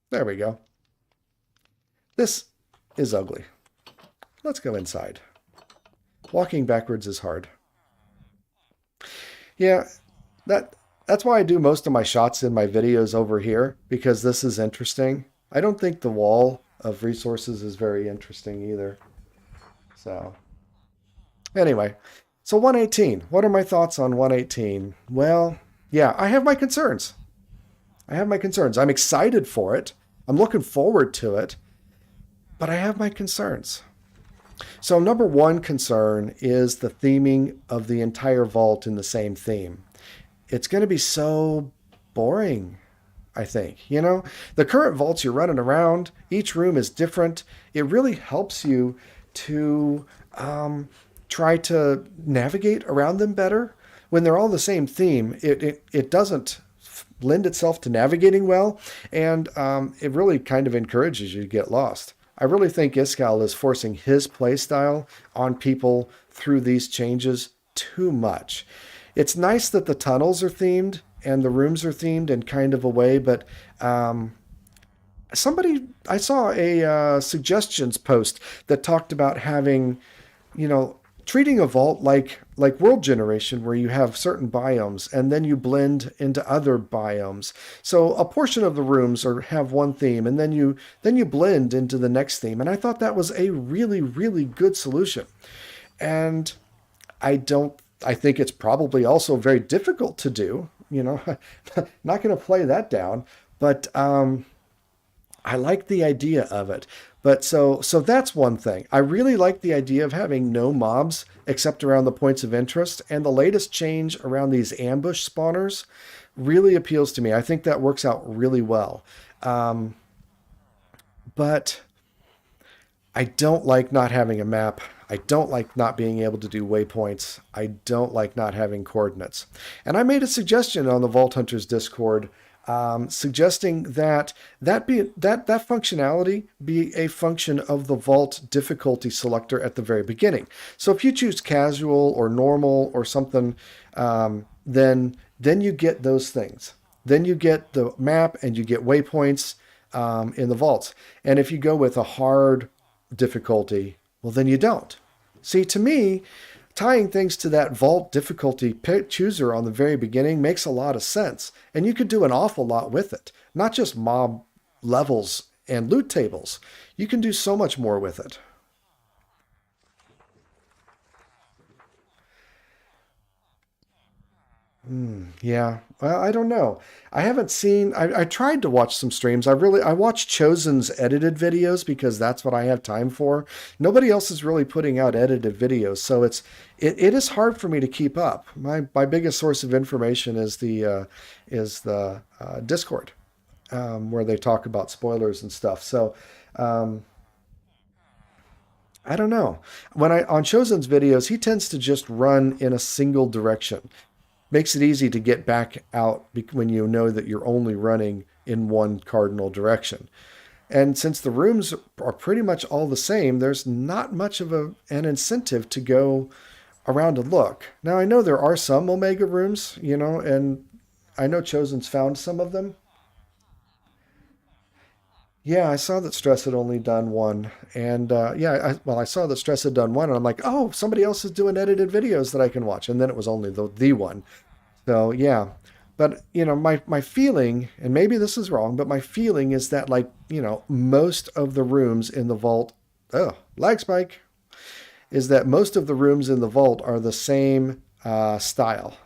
there we go. This is ugly. Let's go inside. Walking backwards is hard. Yeah, that's why I do most of my shots in my videos over here, because this is interesting. I don't think the wall of resources is very interesting either. So, anyway, so 118. What are my thoughts on 118? Well, yeah, I have my concerns. I have my concerns. I'm excited for it. I'm looking forward to it, but I have my concerns. So, number one concern is the theming of the entire vault in the same theme. It's going to be so boring, I think. The current vaults you're running around, each room is different. It really helps you to try to navigate around them better. When they're all the same theme, it doesn't lend itself to navigating well, and it really kind of encourages you to get lost. I really think Iskal is forcing his playstyle on people through these changes too much. It's nice that the tunnels are themed and the rooms are themed in kind of a way, but I saw a suggestions post that talked about having, you know, treating a vault like world generation, where you have certain biomes and then you blend into other biomes. So a portion of the rooms have one theme, and then you blend into the next theme. And I thought that was a really, really good solution. And I think it's probably also very difficult to do. Not going to play that down, but I like the idea of it. But so that's one thing. I really like the idea of having no mobs except around the points of interest. And the latest change around these ambush spawners really appeals to me. I think that works out really well. But I don't like not having a map. I don't like not being able to do waypoints. I don't like not having coordinates. And I made a suggestion on the Vault Hunters Discord suggesting that that functionality be a function of the vault difficulty selector at the very beginning. So if you choose casual or normal or something, then you get those things. Then you get the map and you get waypoints in the vaults. And if you go with a hard difficulty, well, then you don't. See, to me, tying things to that vault difficulty chooser on the very beginning makes a lot of sense. And you could do an awful lot with it. Not just mob levels and loot tables. You can do so much more with it. Yeah, well, I don't know. I haven't seen. I tried to watch some streams. I watched Chosen's edited videos because that's what I have time for. Nobody else is really putting out edited videos, so it is hard for me to keep up. My biggest source of information is the Discord, where they talk about spoilers and stuff. So I don't know. When I on Chosen's videos, he tends to just run in a single direction. Makes it easy to get back out when you know that you're only running in one cardinal direction. And since the rooms are pretty much all the same, there's not much of an incentive to go around and look. Now, I know there are some Omega rooms, and I know Chosen's found some of them. Yeah, I saw that Stress had only done one. And yeah, I saw that Stress had done one, and I'm like, oh, somebody else is doing edited videos that I can watch. And then it was only the one. So yeah, but my feeling, and maybe this is wrong, but my feeling is that like most of the rooms in the vault, oh lag spike, is that most of the rooms in the vault are the same style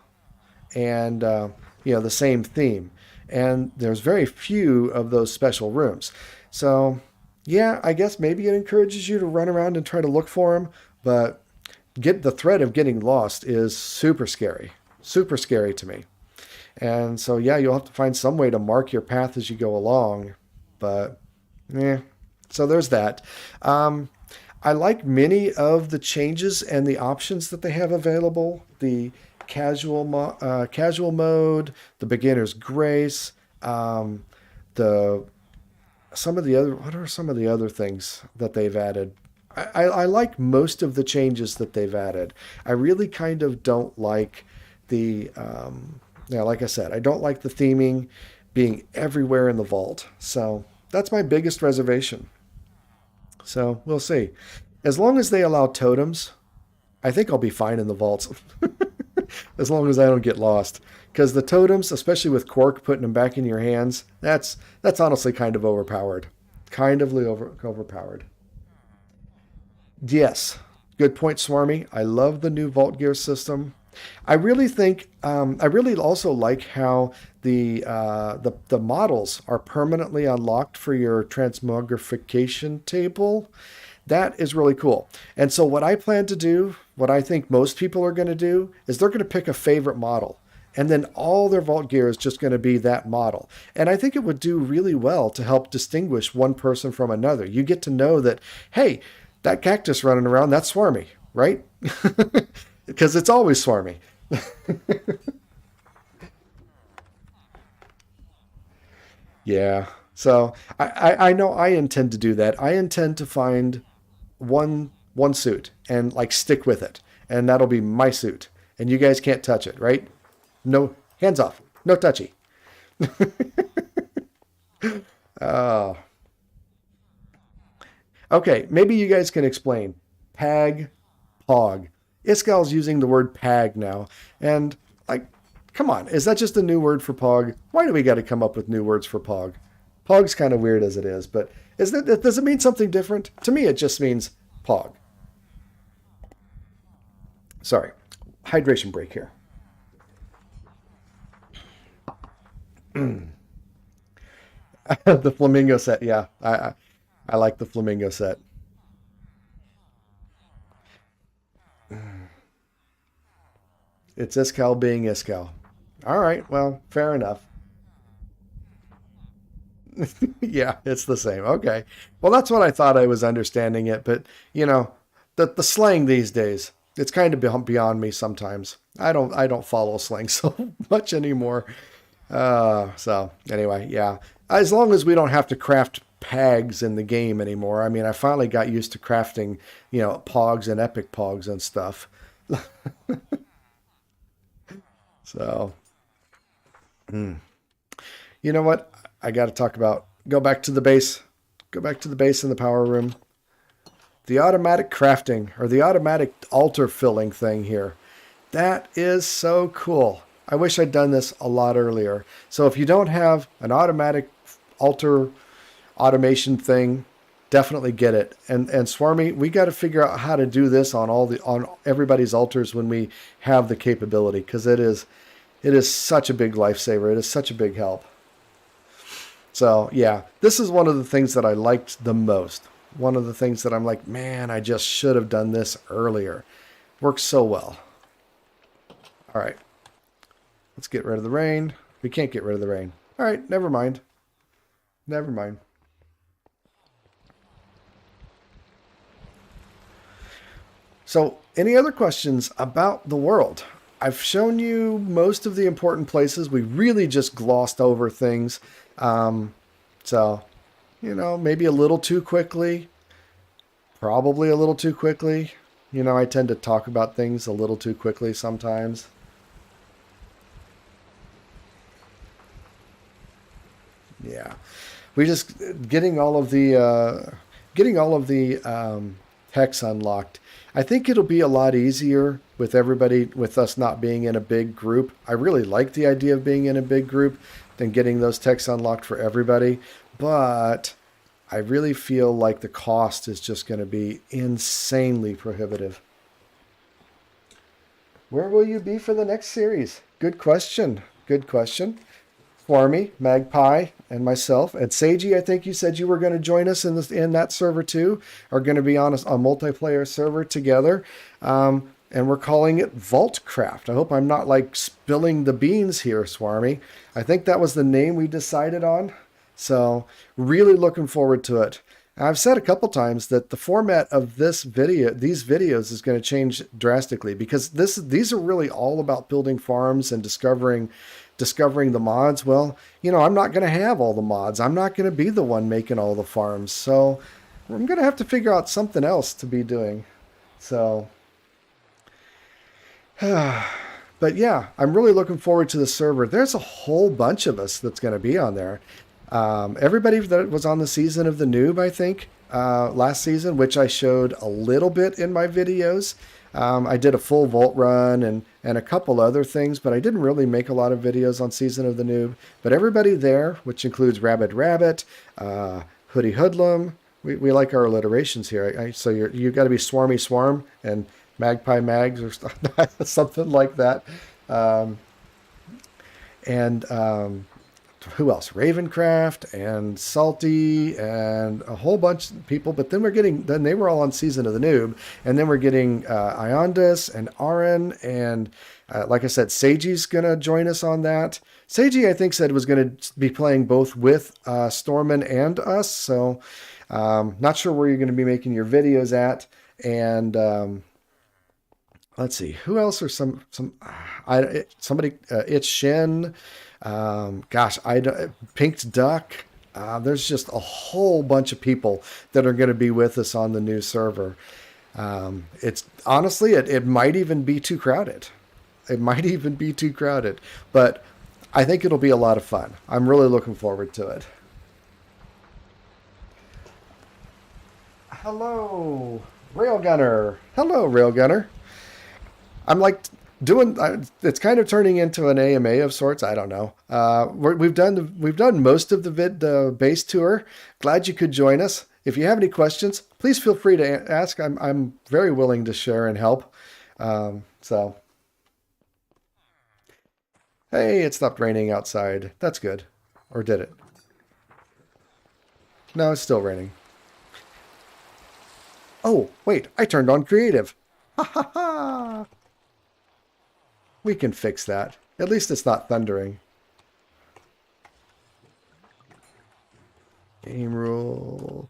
and the same theme, and there's very few of those special rooms. So yeah, I guess maybe it encourages you to run around and try to look for them, but get the threat of getting lost is super scary to me. And so, yeah, you'll have to find some way to mark your path as you go along. But, yeah, so there's that. I like many of the changes and the options that they have available. The casual mode, the beginner's grace, the some of the other. What are some of the other things that they've added? I like most of the changes that they've added. I really kind of don't like the yeah, like I said, I don't like the theming being everywhere in the vault. So that's my biggest reservation. So we'll see. As long as they allow totems, I think I'll be fine in the vaults. As long as I don't get lost. Because the totems, especially with Cork putting them back in your hands, that's honestly kind of overpowered. Kind of overpowered. Yes, good point, Swarmy. I love the new Vault Gear system. I really think I really also like how the models are permanently unlocked for your transmogrification table. That is really cool. And so what I plan to do, what I think most people are going to do, is they're going to pick a favorite model. And then all their vault gear is just going to be that model. And I think it would do really well to help distinguish one person from another. You get to know that, hey, that cactus running around, that's Swarmy, right? Because it's always Swarmy. Yeah. So I know I intend to do that. I intend to find one suit and like stick with it. And that'll be my suit. And you guys can't touch it, right? No, hands off. No touchy. Oh. Okay, maybe you guys can explain. Pag, Pog. Iskal's using the word pag now. And like, come on, is that just a new word for Pog? Why do we got to come up with new words for Pog? Pog's kind of weird as it is, but does it mean something different? To me, it just means Pog. Sorry, hydration break here. The flamingo set, yeah, I like the flamingo set. It's Iskal being Iskal. All right, well, fair enough. Yeah, it's the same. Okay. Well, that's what I thought I was understanding it, but the slang these days, it's kind of beyond me sometimes. I don't follow slang so much anymore. So anyway, yeah. As long as we don't have to craft pags in the game anymore. I mean, I finally got used to crafting, pogs and epic pogs and stuff. So, you know what? I got to talk about. Go back to the base. Go back to the base in the power room. The automatic crafting or the automatic altar filling thing here. That is so cool. I wish I'd done this a lot earlier. So if you don't have an automatic altar automation thing, definitely get it. And Swarmy, we got to figure out how to do this on everybody's altars when we have the capability, because it is such a big lifesaver. It is such a big help. So yeah, this is one of the things that I liked the most. One of the things that I'm like, man, I just should have done this earlier. Works so well. All right, let's get rid of the rain. We can't get rid of the rain. All right, never mind. Never mind. So, any other questions about the world? I've shown you most of the important places. We really just glossed over things. Um, so, maybe a little too quickly. Probably a little too quickly. I tend to talk about things a little too quickly sometimes. Yeah, we just getting all of the hex unlocked. I think it'll be a lot easier with everybody, with us not being in a big group. I really like the idea of being in a big group than getting those techs unlocked for everybody, but I really feel like the cost is just going to be insanely prohibitive. Where will you be for the next series? Good question. Good question. For me, Magpie, and myself, and Seiji, I think you said you were going to join us in that server too, are going to be on a multiplayer server together, and we're calling it Vaultcraft. I hope I'm not like spilling the beans here, Swarmy. I think that was the name we decided on, so really looking forward to it. I've said a couple times that the format of these videos is going to change drastically, because these are really all about building farms and discovering the mods. Well, I'm not going to have all the mods. I'm not going to be the one making all the farms. So I'm going to have to figure out something else to be doing. So, but yeah, I'm really looking forward to the server. There's a whole bunch of us that's going to be on there. Everybody that was on the season of the noob, I think, last season, which I showed a little bit in my videos. I did a full vault run and a couple other things, but I didn't really make a lot of videos on Season of the Noob. But everybody there, which includes Rabid Rabbit, Hoodie Hoodlum, we like our alliterations here. So you got to be Swarmy Swarm and Magpie Mags or something like that. And who else? Ravencraft and Salty and a whole bunch of people. But then they were all on Season of the Noob. And then we're getting Iondis and Aaron. And like I said, Seiji's going to join us on that. Seiji, I think, said was going to be playing both with Stormin and us. So not sure where you're going to be making your videos at. And let's see, who else are somebody, It's Shin. Pinked Duck. There's just a whole bunch of people that are going to be with us on the new server. It's honestly, it might even be too crowded. It might even be too crowded, but I think it'll be a lot of fun. I'm really looking forward to it. Hello, Railgunner. Hello, Railgunner. I'm like doing. It's kind of turning into an AMA of sorts. I don't know. We've done most of the base tour. Glad you could join us. If you have any questions, please feel free to ask. I'm very willing to share and help. So, hey, it stopped raining outside. That's good. Or did it? No, it's still raining. Oh, wait, I turned on creative. Ha ha ha! We can fix that. At least it's not thundering. Game rule.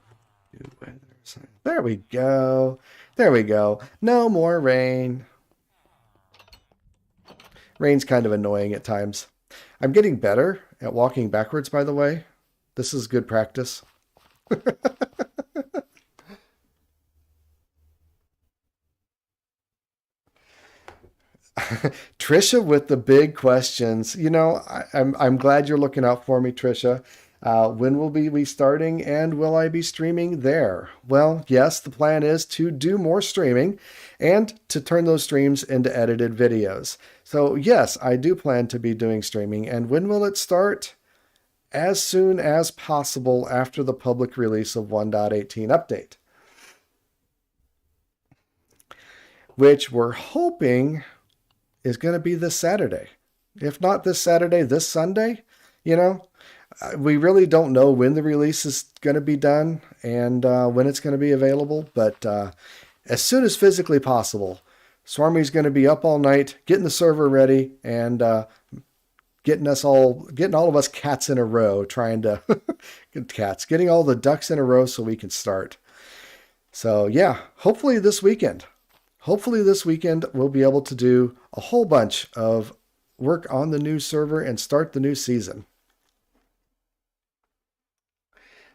There we go. There we go. No more rain. Rain's kind of annoying at times. I'm getting better at walking backwards, by the way. This is good practice. Trisha with the big questions. I'm glad you're looking out for me, Trisha. When will we be starting and will I be streaming there? Well, yes, the plan is to do more streaming and to turn those streams into edited videos. So, yes, I do plan to be doing streaming. And when will it start? As soon as possible after the public release of 1.18 update, which we're hoping is going to be this Saturday. If not this Saturday, this Sunday. You know, we really don't know when the release is going to be done and when it's going to be available, but as soon as physically possible, Swarmy's going to be up all night, getting the server ready, and getting all of us cats in a row, trying to getting all the ducks in a row so we can start. So yeah, hopefully this weekend. Hopefully this weekend we'll be able to do a whole bunch of work on the new server and start the new season.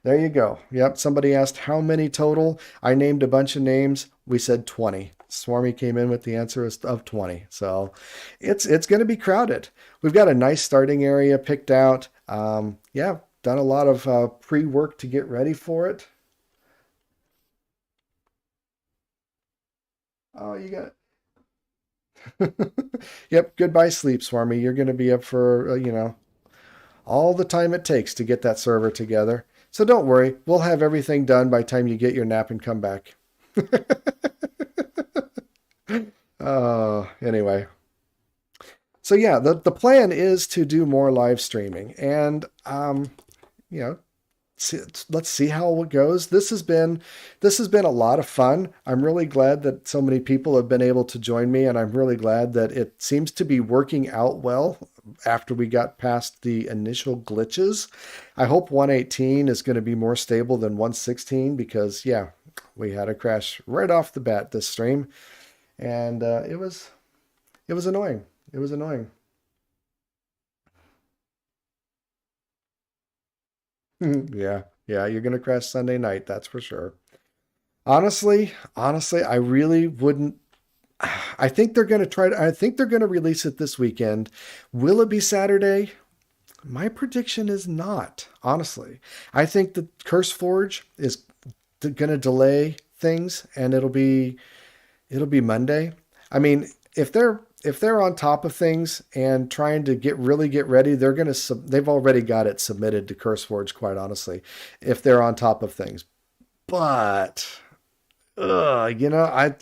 There you go. Yep, somebody asked how many total. I named a bunch of names. We said 20. Swarmy came in with the answer of 20. So it's going to be crowded. We've got a nice starting area picked out. Yeah, done a lot of pre-work to get ready for it. Oh, you got Yep, goodbye sleep, Swarmy. You're going to be up for, all the time it takes to get that server together. So don't worry, we'll have everything done by the time you get your nap and come back. Anyway. So yeah, the plan is to do more live streaming and you know, let's see how it goes. This has been a lot of fun. I'm really glad that so many people have been able to join me, and I'm really glad that it seems to be working out well after we got past the initial glitches. I hope 118 is going to be more stable than 116 because yeah, we had a crash right off the bat this stream, and it was annoying. It was annoying. Yeah, yeah, you're gonna crash Sunday night, that's for sure. Honestly, I really wouldn't. I think they're gonna release it this weekend. Will it be Saturday? My prediction is not, honestly. I think the Curse Forge is gonna delay things and it'll be Monday. I mean, if they're on top of things and trying to get ready, they've already got it submitted to CurseForge, quite honestly, if they're on top of things. But I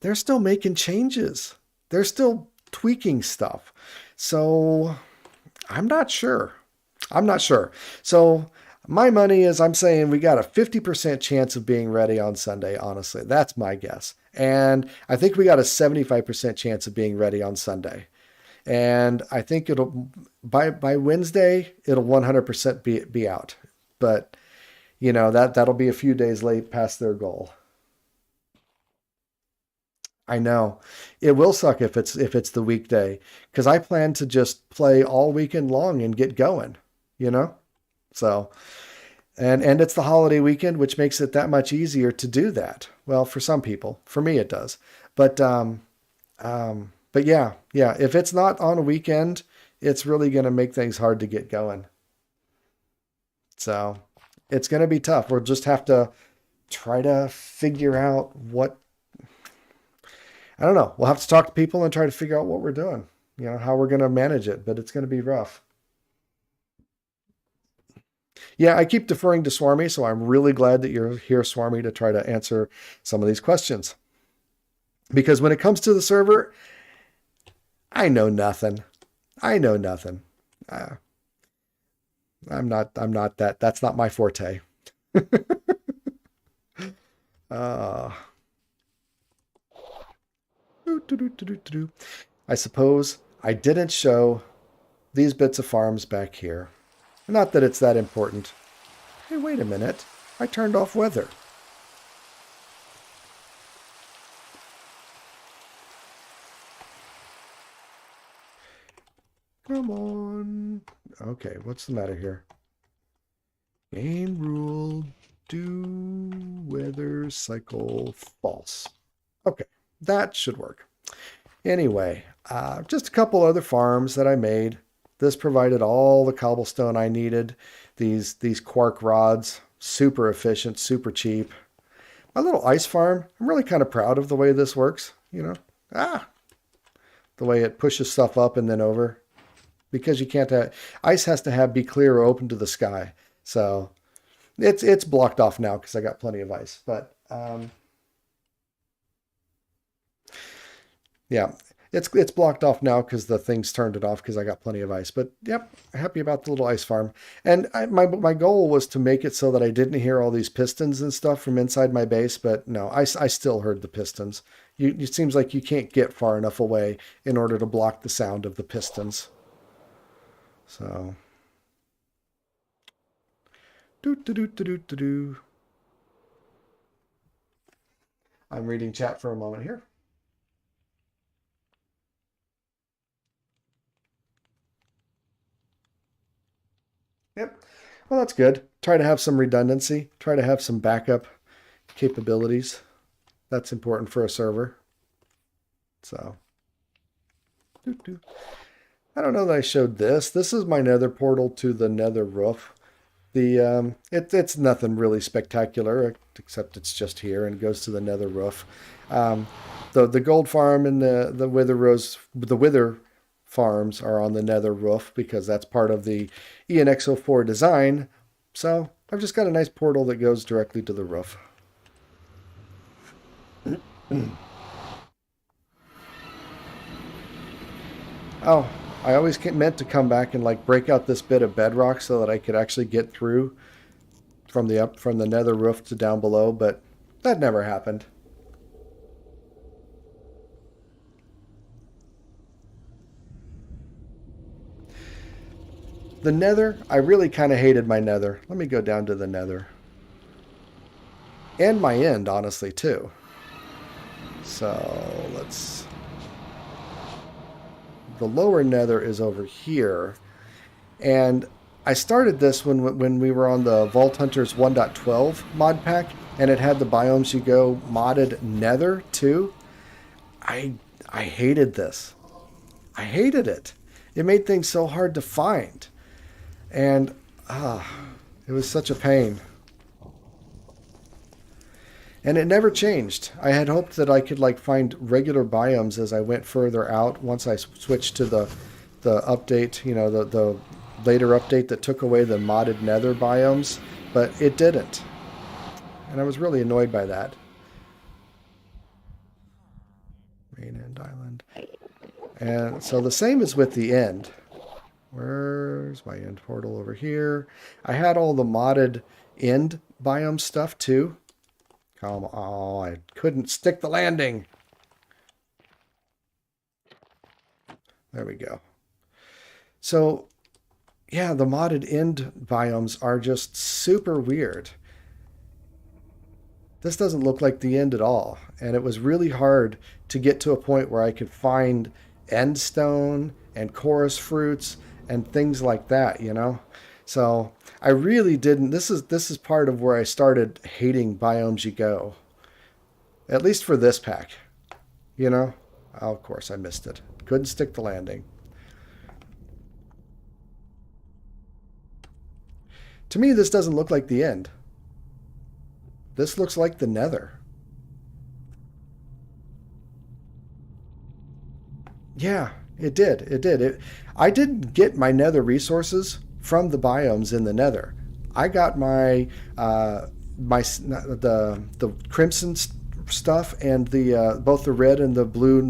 they're still making changes. They're still tweaking stuff. So I'm not sure. I'm not sure. So my money is I'm saying we got a 50% chance of being ready on Sunday, honestly. That's my guess. And I think we got a 75% chance of being ready on Sunday. And I think it'll by Wednesday it'll 100% be out. But that'll be a few days late past their goal. I know. It will suck if it's the weekday because I plan to just play all weekend long and get going, you know? So, and it's the holiday weekend, which makes it that much easier to do that. Well, for some people, for me it does. But but yeah, if it's not on a weekend, it's really going to make things hard to get going. So, it's going to be tough. We'll just have to try to figure out what I don't know. We'll have to talk to people and try to figure out what we're doing, how we're going to manage it, but it's going to be rough. Yeah, I keep deferring to Swarmy, so I'm really glad that you're here, Swarmy, to try to answer some of these questions. Because when it comes to the server, I know nothing. I know nothing. Uh, I'm not that. That's not my forte. Uh, I suppose I didn't show these bits of farms back here. Not that it's that important. Hey, wait a minute. I turned off weather. Come on. Okay, what's the matter here? Game rule, do weather cycle false. Okay, that should work. Anyway, just a couple other farms that I made. This provided all the cobblestone I needed. These quark rods, super efficient, super cheap. My little ice farm, I'm really kind of proud of the way this works, you know. The way it pushes stuff up and then over. Because you can't have, ice has to be clear or open to the sky. So it's blocked off now because I got plenty of ice. But yeah, it's blocked off now because the thing's turned it off because I got plenty of ice. But yep, happy about the little ice farm. And my goal was to make it so that I didn't hear all these pistons and stuff from inside my base. But no, I still heard the pistons. It seems like you can't get far enough away in order to block the sound of the pistons. So, do. I'm reading chat for a moment here. Yep. Well, that's good. Try to have some redundancy. Try to have some backup capabilities. That's important for a server. So, I don't know that I showed this. This is my nether portal to the nether roof. It's nothing really spectacular, except it's just here and goes to the nether roof. The gold farm and the wither farms are on the nether roof because that's part of the ENX04 design. So I've just got a nice portal that goes directly to the roof. Oh, I always meant to come back and like break out this bit of bedrock so that I could actually get through from the nether roof to down below, but that never happened. The nether, I really kind of hated my nether. Let me go down to the nether. And my end, honestly, too. So, let's... The lower nether is over here. And I started this when we were on the Vault Hunters 1.12 mod pack, and it had the Biomes You Go modded nether, too. I hated this. I hated it. It made things so hard to find. And it was such a pain. And it never changed. I had hoped that I could like find regular biomes as I went further out once I switched to the update, you know, the later update that took away the modded nether biomes, but it didn't. And I was really annoyed by that. Main end island. And so the same is with the end. Where's my end portal over here? I had all the modded end biome stuff too. Come on, I couldn't stick the landing. There we go. So, yeah, the modded end biomes are just super weird. This doesn't look like the end at all. And it was really hard to get to a point where I could find end stone and chorus fruits and things like that, you know? So I really didn't. This is part of where I started hating Biomes You Go. At least for this pack, you know? Oh, of course, I missed it. Couldn't stick the landing. To me, this doesn't look like the end. This looks like the nether. Yeah, it did. It did. I didn't get my nether resources from the biomes in the nether. I got my the crimson stuff and the both the red and the blue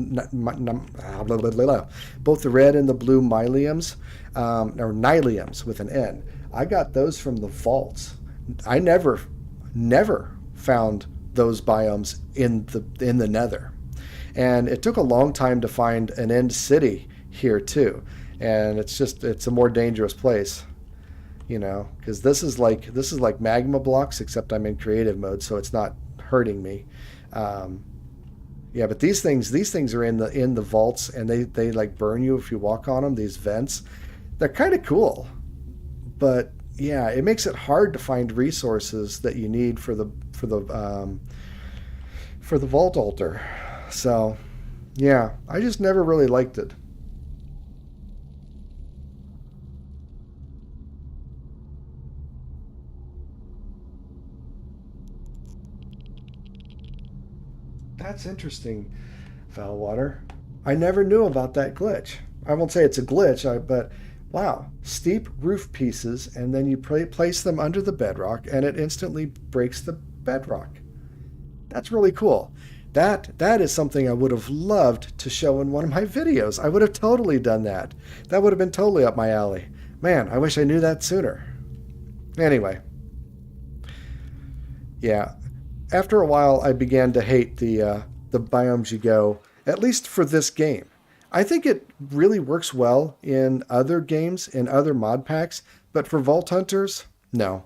both the red and the blue myliums or nyliums with an N. I got those from the vaults. I never found those biomes in the nether. And it took a long time to find an end city here too. And it's a more dangerous place, you know, because this is like magma blocks, except I'm in creative mode, so it's not hurting me. Yeah, but these things are in the vaults, and they like burn you if you walk on them. These vents, they're kind of cool, but yeah, it makes it hard to find resources that you need for the vault altar. So yeah, I just never really liked it. That's interesting, Valwater. I never knew about that glitch. I won't say it's a glitch, but wow, steep roof pieces, and then you place them under the bedrock, and it instantly breaks the bedrock. That's really cool. That is something I would have loved to show in one of my videos. I would have totally done that. That would have been totally up my alley. Man, I wish I knew that sooner. Anyway, yeah. After a while, I began to hate the biomes you go. At least for this game, I think it really works well in other games in other mod packs, but for Vault Hunters, no,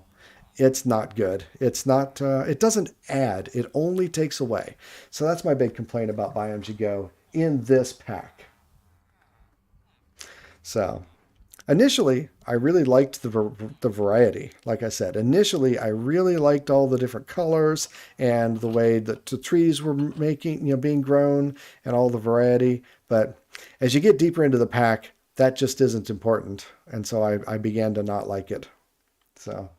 it's not good. It's not. It doesn't add. It only takes away. So that's my big complaint about biomes you go in this pack. So initially, I really liked the variety. Like I said, initially, I really liked all the different colors and the way that the trees were being grown and all the variety. But as you get deeper into the pack, that just isn't important. And so I began to not like it. So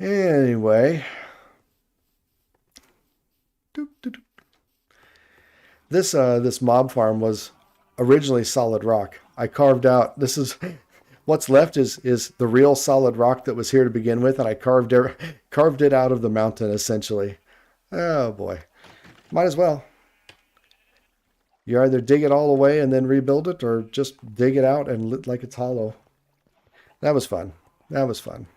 anyway, this mob farm was originally solid rock. I carved out. This is what's left is the real solid rock that was here to begin with, and I carved it out of the mountain essentially. Oh boy, might as well. You either dig it all away and then rebuild it, or just dig it out and like it's hollow. That was fun. That was fun.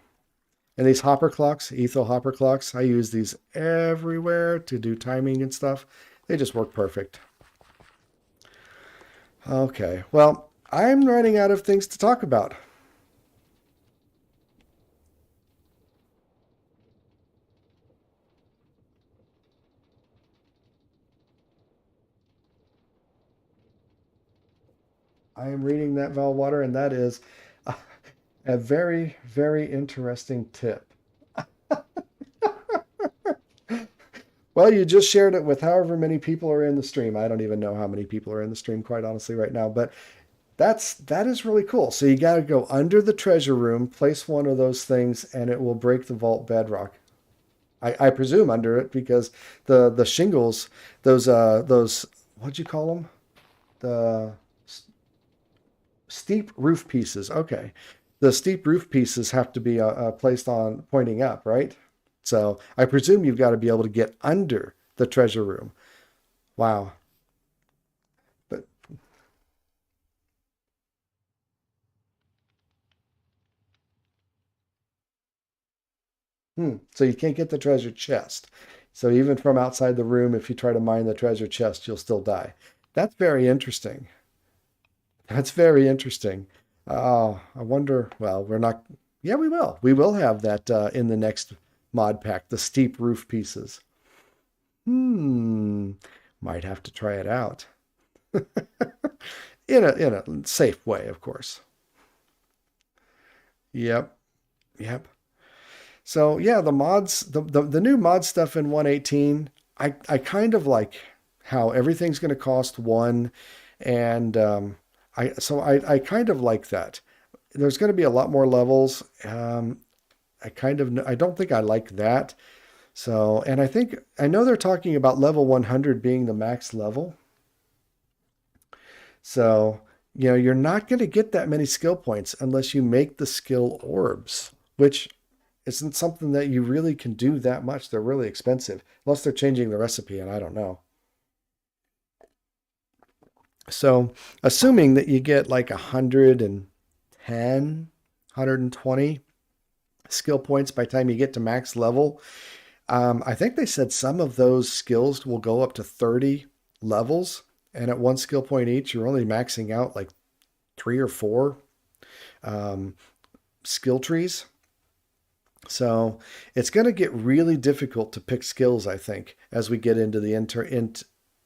And these hopper clocks, etho hopper clocks, I use these everywhere to do timing and stuff. They just work perfect. Okay, well, I'm running out of things to talk about. I am reading that Valwater, and that is a very, very interesting tip. Well, you just shared it with however many people are in the stream. I don't even know how many people are in the stream, quite honestly, right now, but that is really cool. So you got to go under the treasure room, place one of those things, and it will break the vault bedrock. I presume under it because the shingles, those what'd you call them? The steep roof pieces. Okay, the steep roof pieces have to be placed on pointing up, right? So I presume you've got to be able to get under the treasure room. Wow. But so you can't get the treasure chest. So even from outside the room, if you try to mine the treasure chest, you'll still die. That's very interesting. That's very interesting. Oh, I wonder. Well, we're not. Yeah, we will. We will have that in the next mod pack, the steep roof pieces. Hmm. Might have to try it out in a safe way, of course. Yep. Yep. So yeah, the mods, the new mod stuff in 118, I kind of like how everything's going to cost one, and I kind of like that. There's going to be a lot more levels. I don't think I like that. So, and I know they're talking about level 100 being the max level. So, you're not going to get that many skill points unless you make the skill orbs, which isn't something that you really can do that much. They're really expensive, unless they're changing the recipe, and I don't know. So, assuming that you get like 110, 120 skill points by the time you get to max level, I think they said some of those skills will go up to 30 levels. And at one skill point each, you're only maxing out like three or four um, skill trees. So it's going to get really difficult to pick skills, I think, as we get into the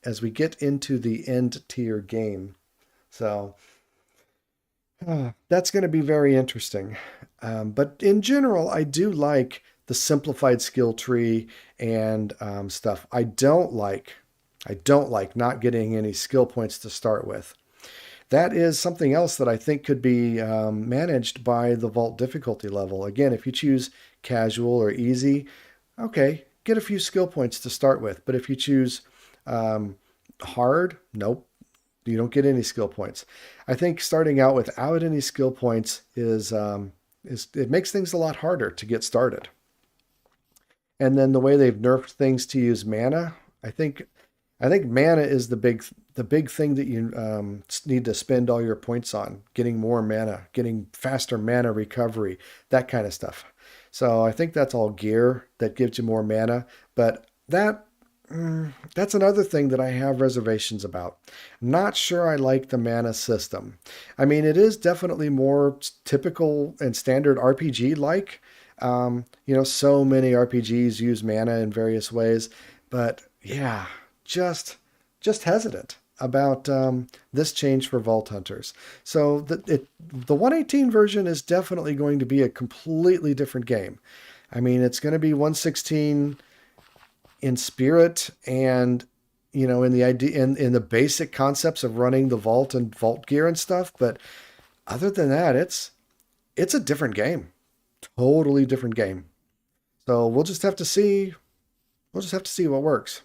as we get into the end tier game. So that's going to be very interesting. But in general, I do like the simplified skill tree and stuff. I don't like not getting any skill points to start with. That is something else that I think could be managed by the vault difficulty level. Again, if you choose casual or easy, okay, get a few skill points to start with. But if you choose hard, nope, you don't get any skill points. I think starting out without any skill points is it makes things a lot harder to get started. And then the way they've nerfed things to use mana, I think I think mana is the big thing that you need to spend all your points on, getting more mana, getting faster mana recovery, that kind of stuff. So I think that's all gear that gives you more mana, but that's another thing that I have reservations about. Not sure I like the mana system. I mean, it is definitely more typical and standard RPG like. So many RPGs use mana in various ways, but yeah, just just hesitant about this change for Vault Hunters. So the 118 version is definitely going to be a completely different game. I mean, it's going to be 116 in spirit and in the idea in the basic concepts of running the vault and vault gear and stuff, but other than that, it's a different game. Totally different game. So we'll just have to see what works.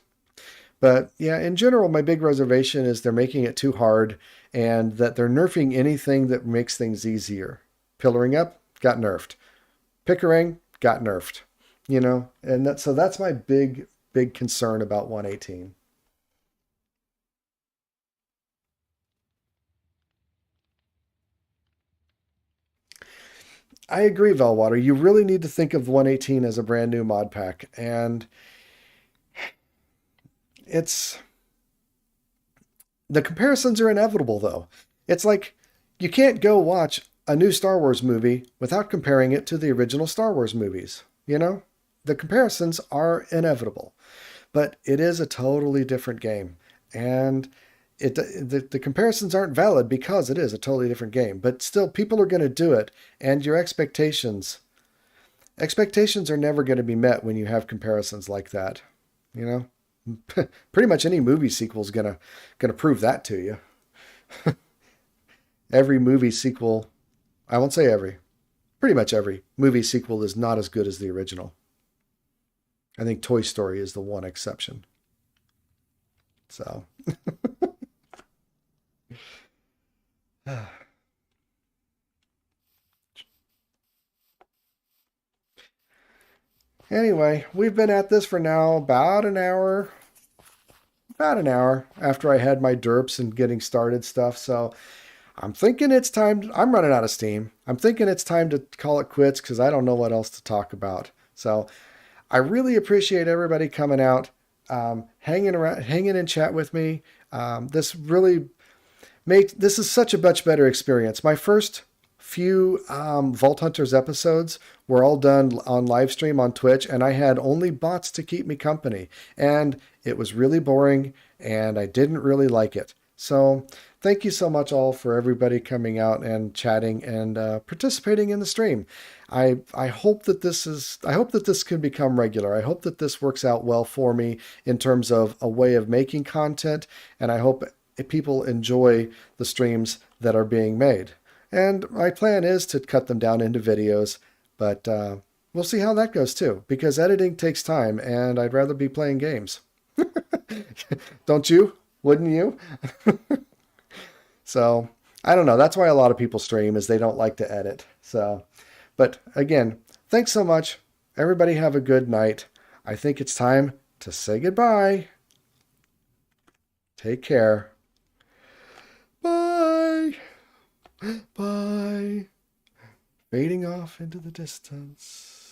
But yeah, in general, my big reservation is they're making it too hard and that they're nerfing anything that makes things easier. Pillaring up got nerfed. Pickering got nerfed. And that's my big concern about 118. I agree, Velwater. You really need to think of 118 as a brand new mod pack, and it's the comparisons are inevitable though. It's like you can't go watch a new Star Wars movie without comparing it to the original Star Wars movies. The comparisons are inevitable, but it is a totally different game, and the comparisons aren't valid because it is a totally different game. But still, people are going to do it, and your expectations are never going to be met when you have comparisons like that. You Pretty much any movie sequel is gonna prove that to you. Every movie sequel, I won't say every, pretty much every movie sequel is not as good as the original. I think Toy Story is the one exception. So anyway, we've been at this for now about an hour after I had my derps and getting started stuff. So I'm thinking it's time. I'm running out of steam. I'm thinking it's time to call it quits because I don't know what else to talk about. So I really appreciate everybody coming out, hanging around, hanging in chat with me. This is such a much better experience. My first few Vault Hunters episodes were all done on live stream on Twitch, and I had only bots to keep me company, and it was really boring, and I didn't really like it. So thank you so much all for everybody coming out and chatting and participating in the stream. I hope that I hope that this can become regular. I hope that this works out well for me in terms of a way of making content, and I hope people enjoy the streams that are being made. And my plan is to cut them down into videos, but we'll see how that goes too, because editing takes time, and I'd rather be playing games. Don't you? Wouldn't you? So I don't know. That's why a lot of people stream is they don't like to edit. So, but again, thanks so much. Everybody have a good night. I think it's time to say goodbye. Take care. Bye. Bye. Fading off into the distance.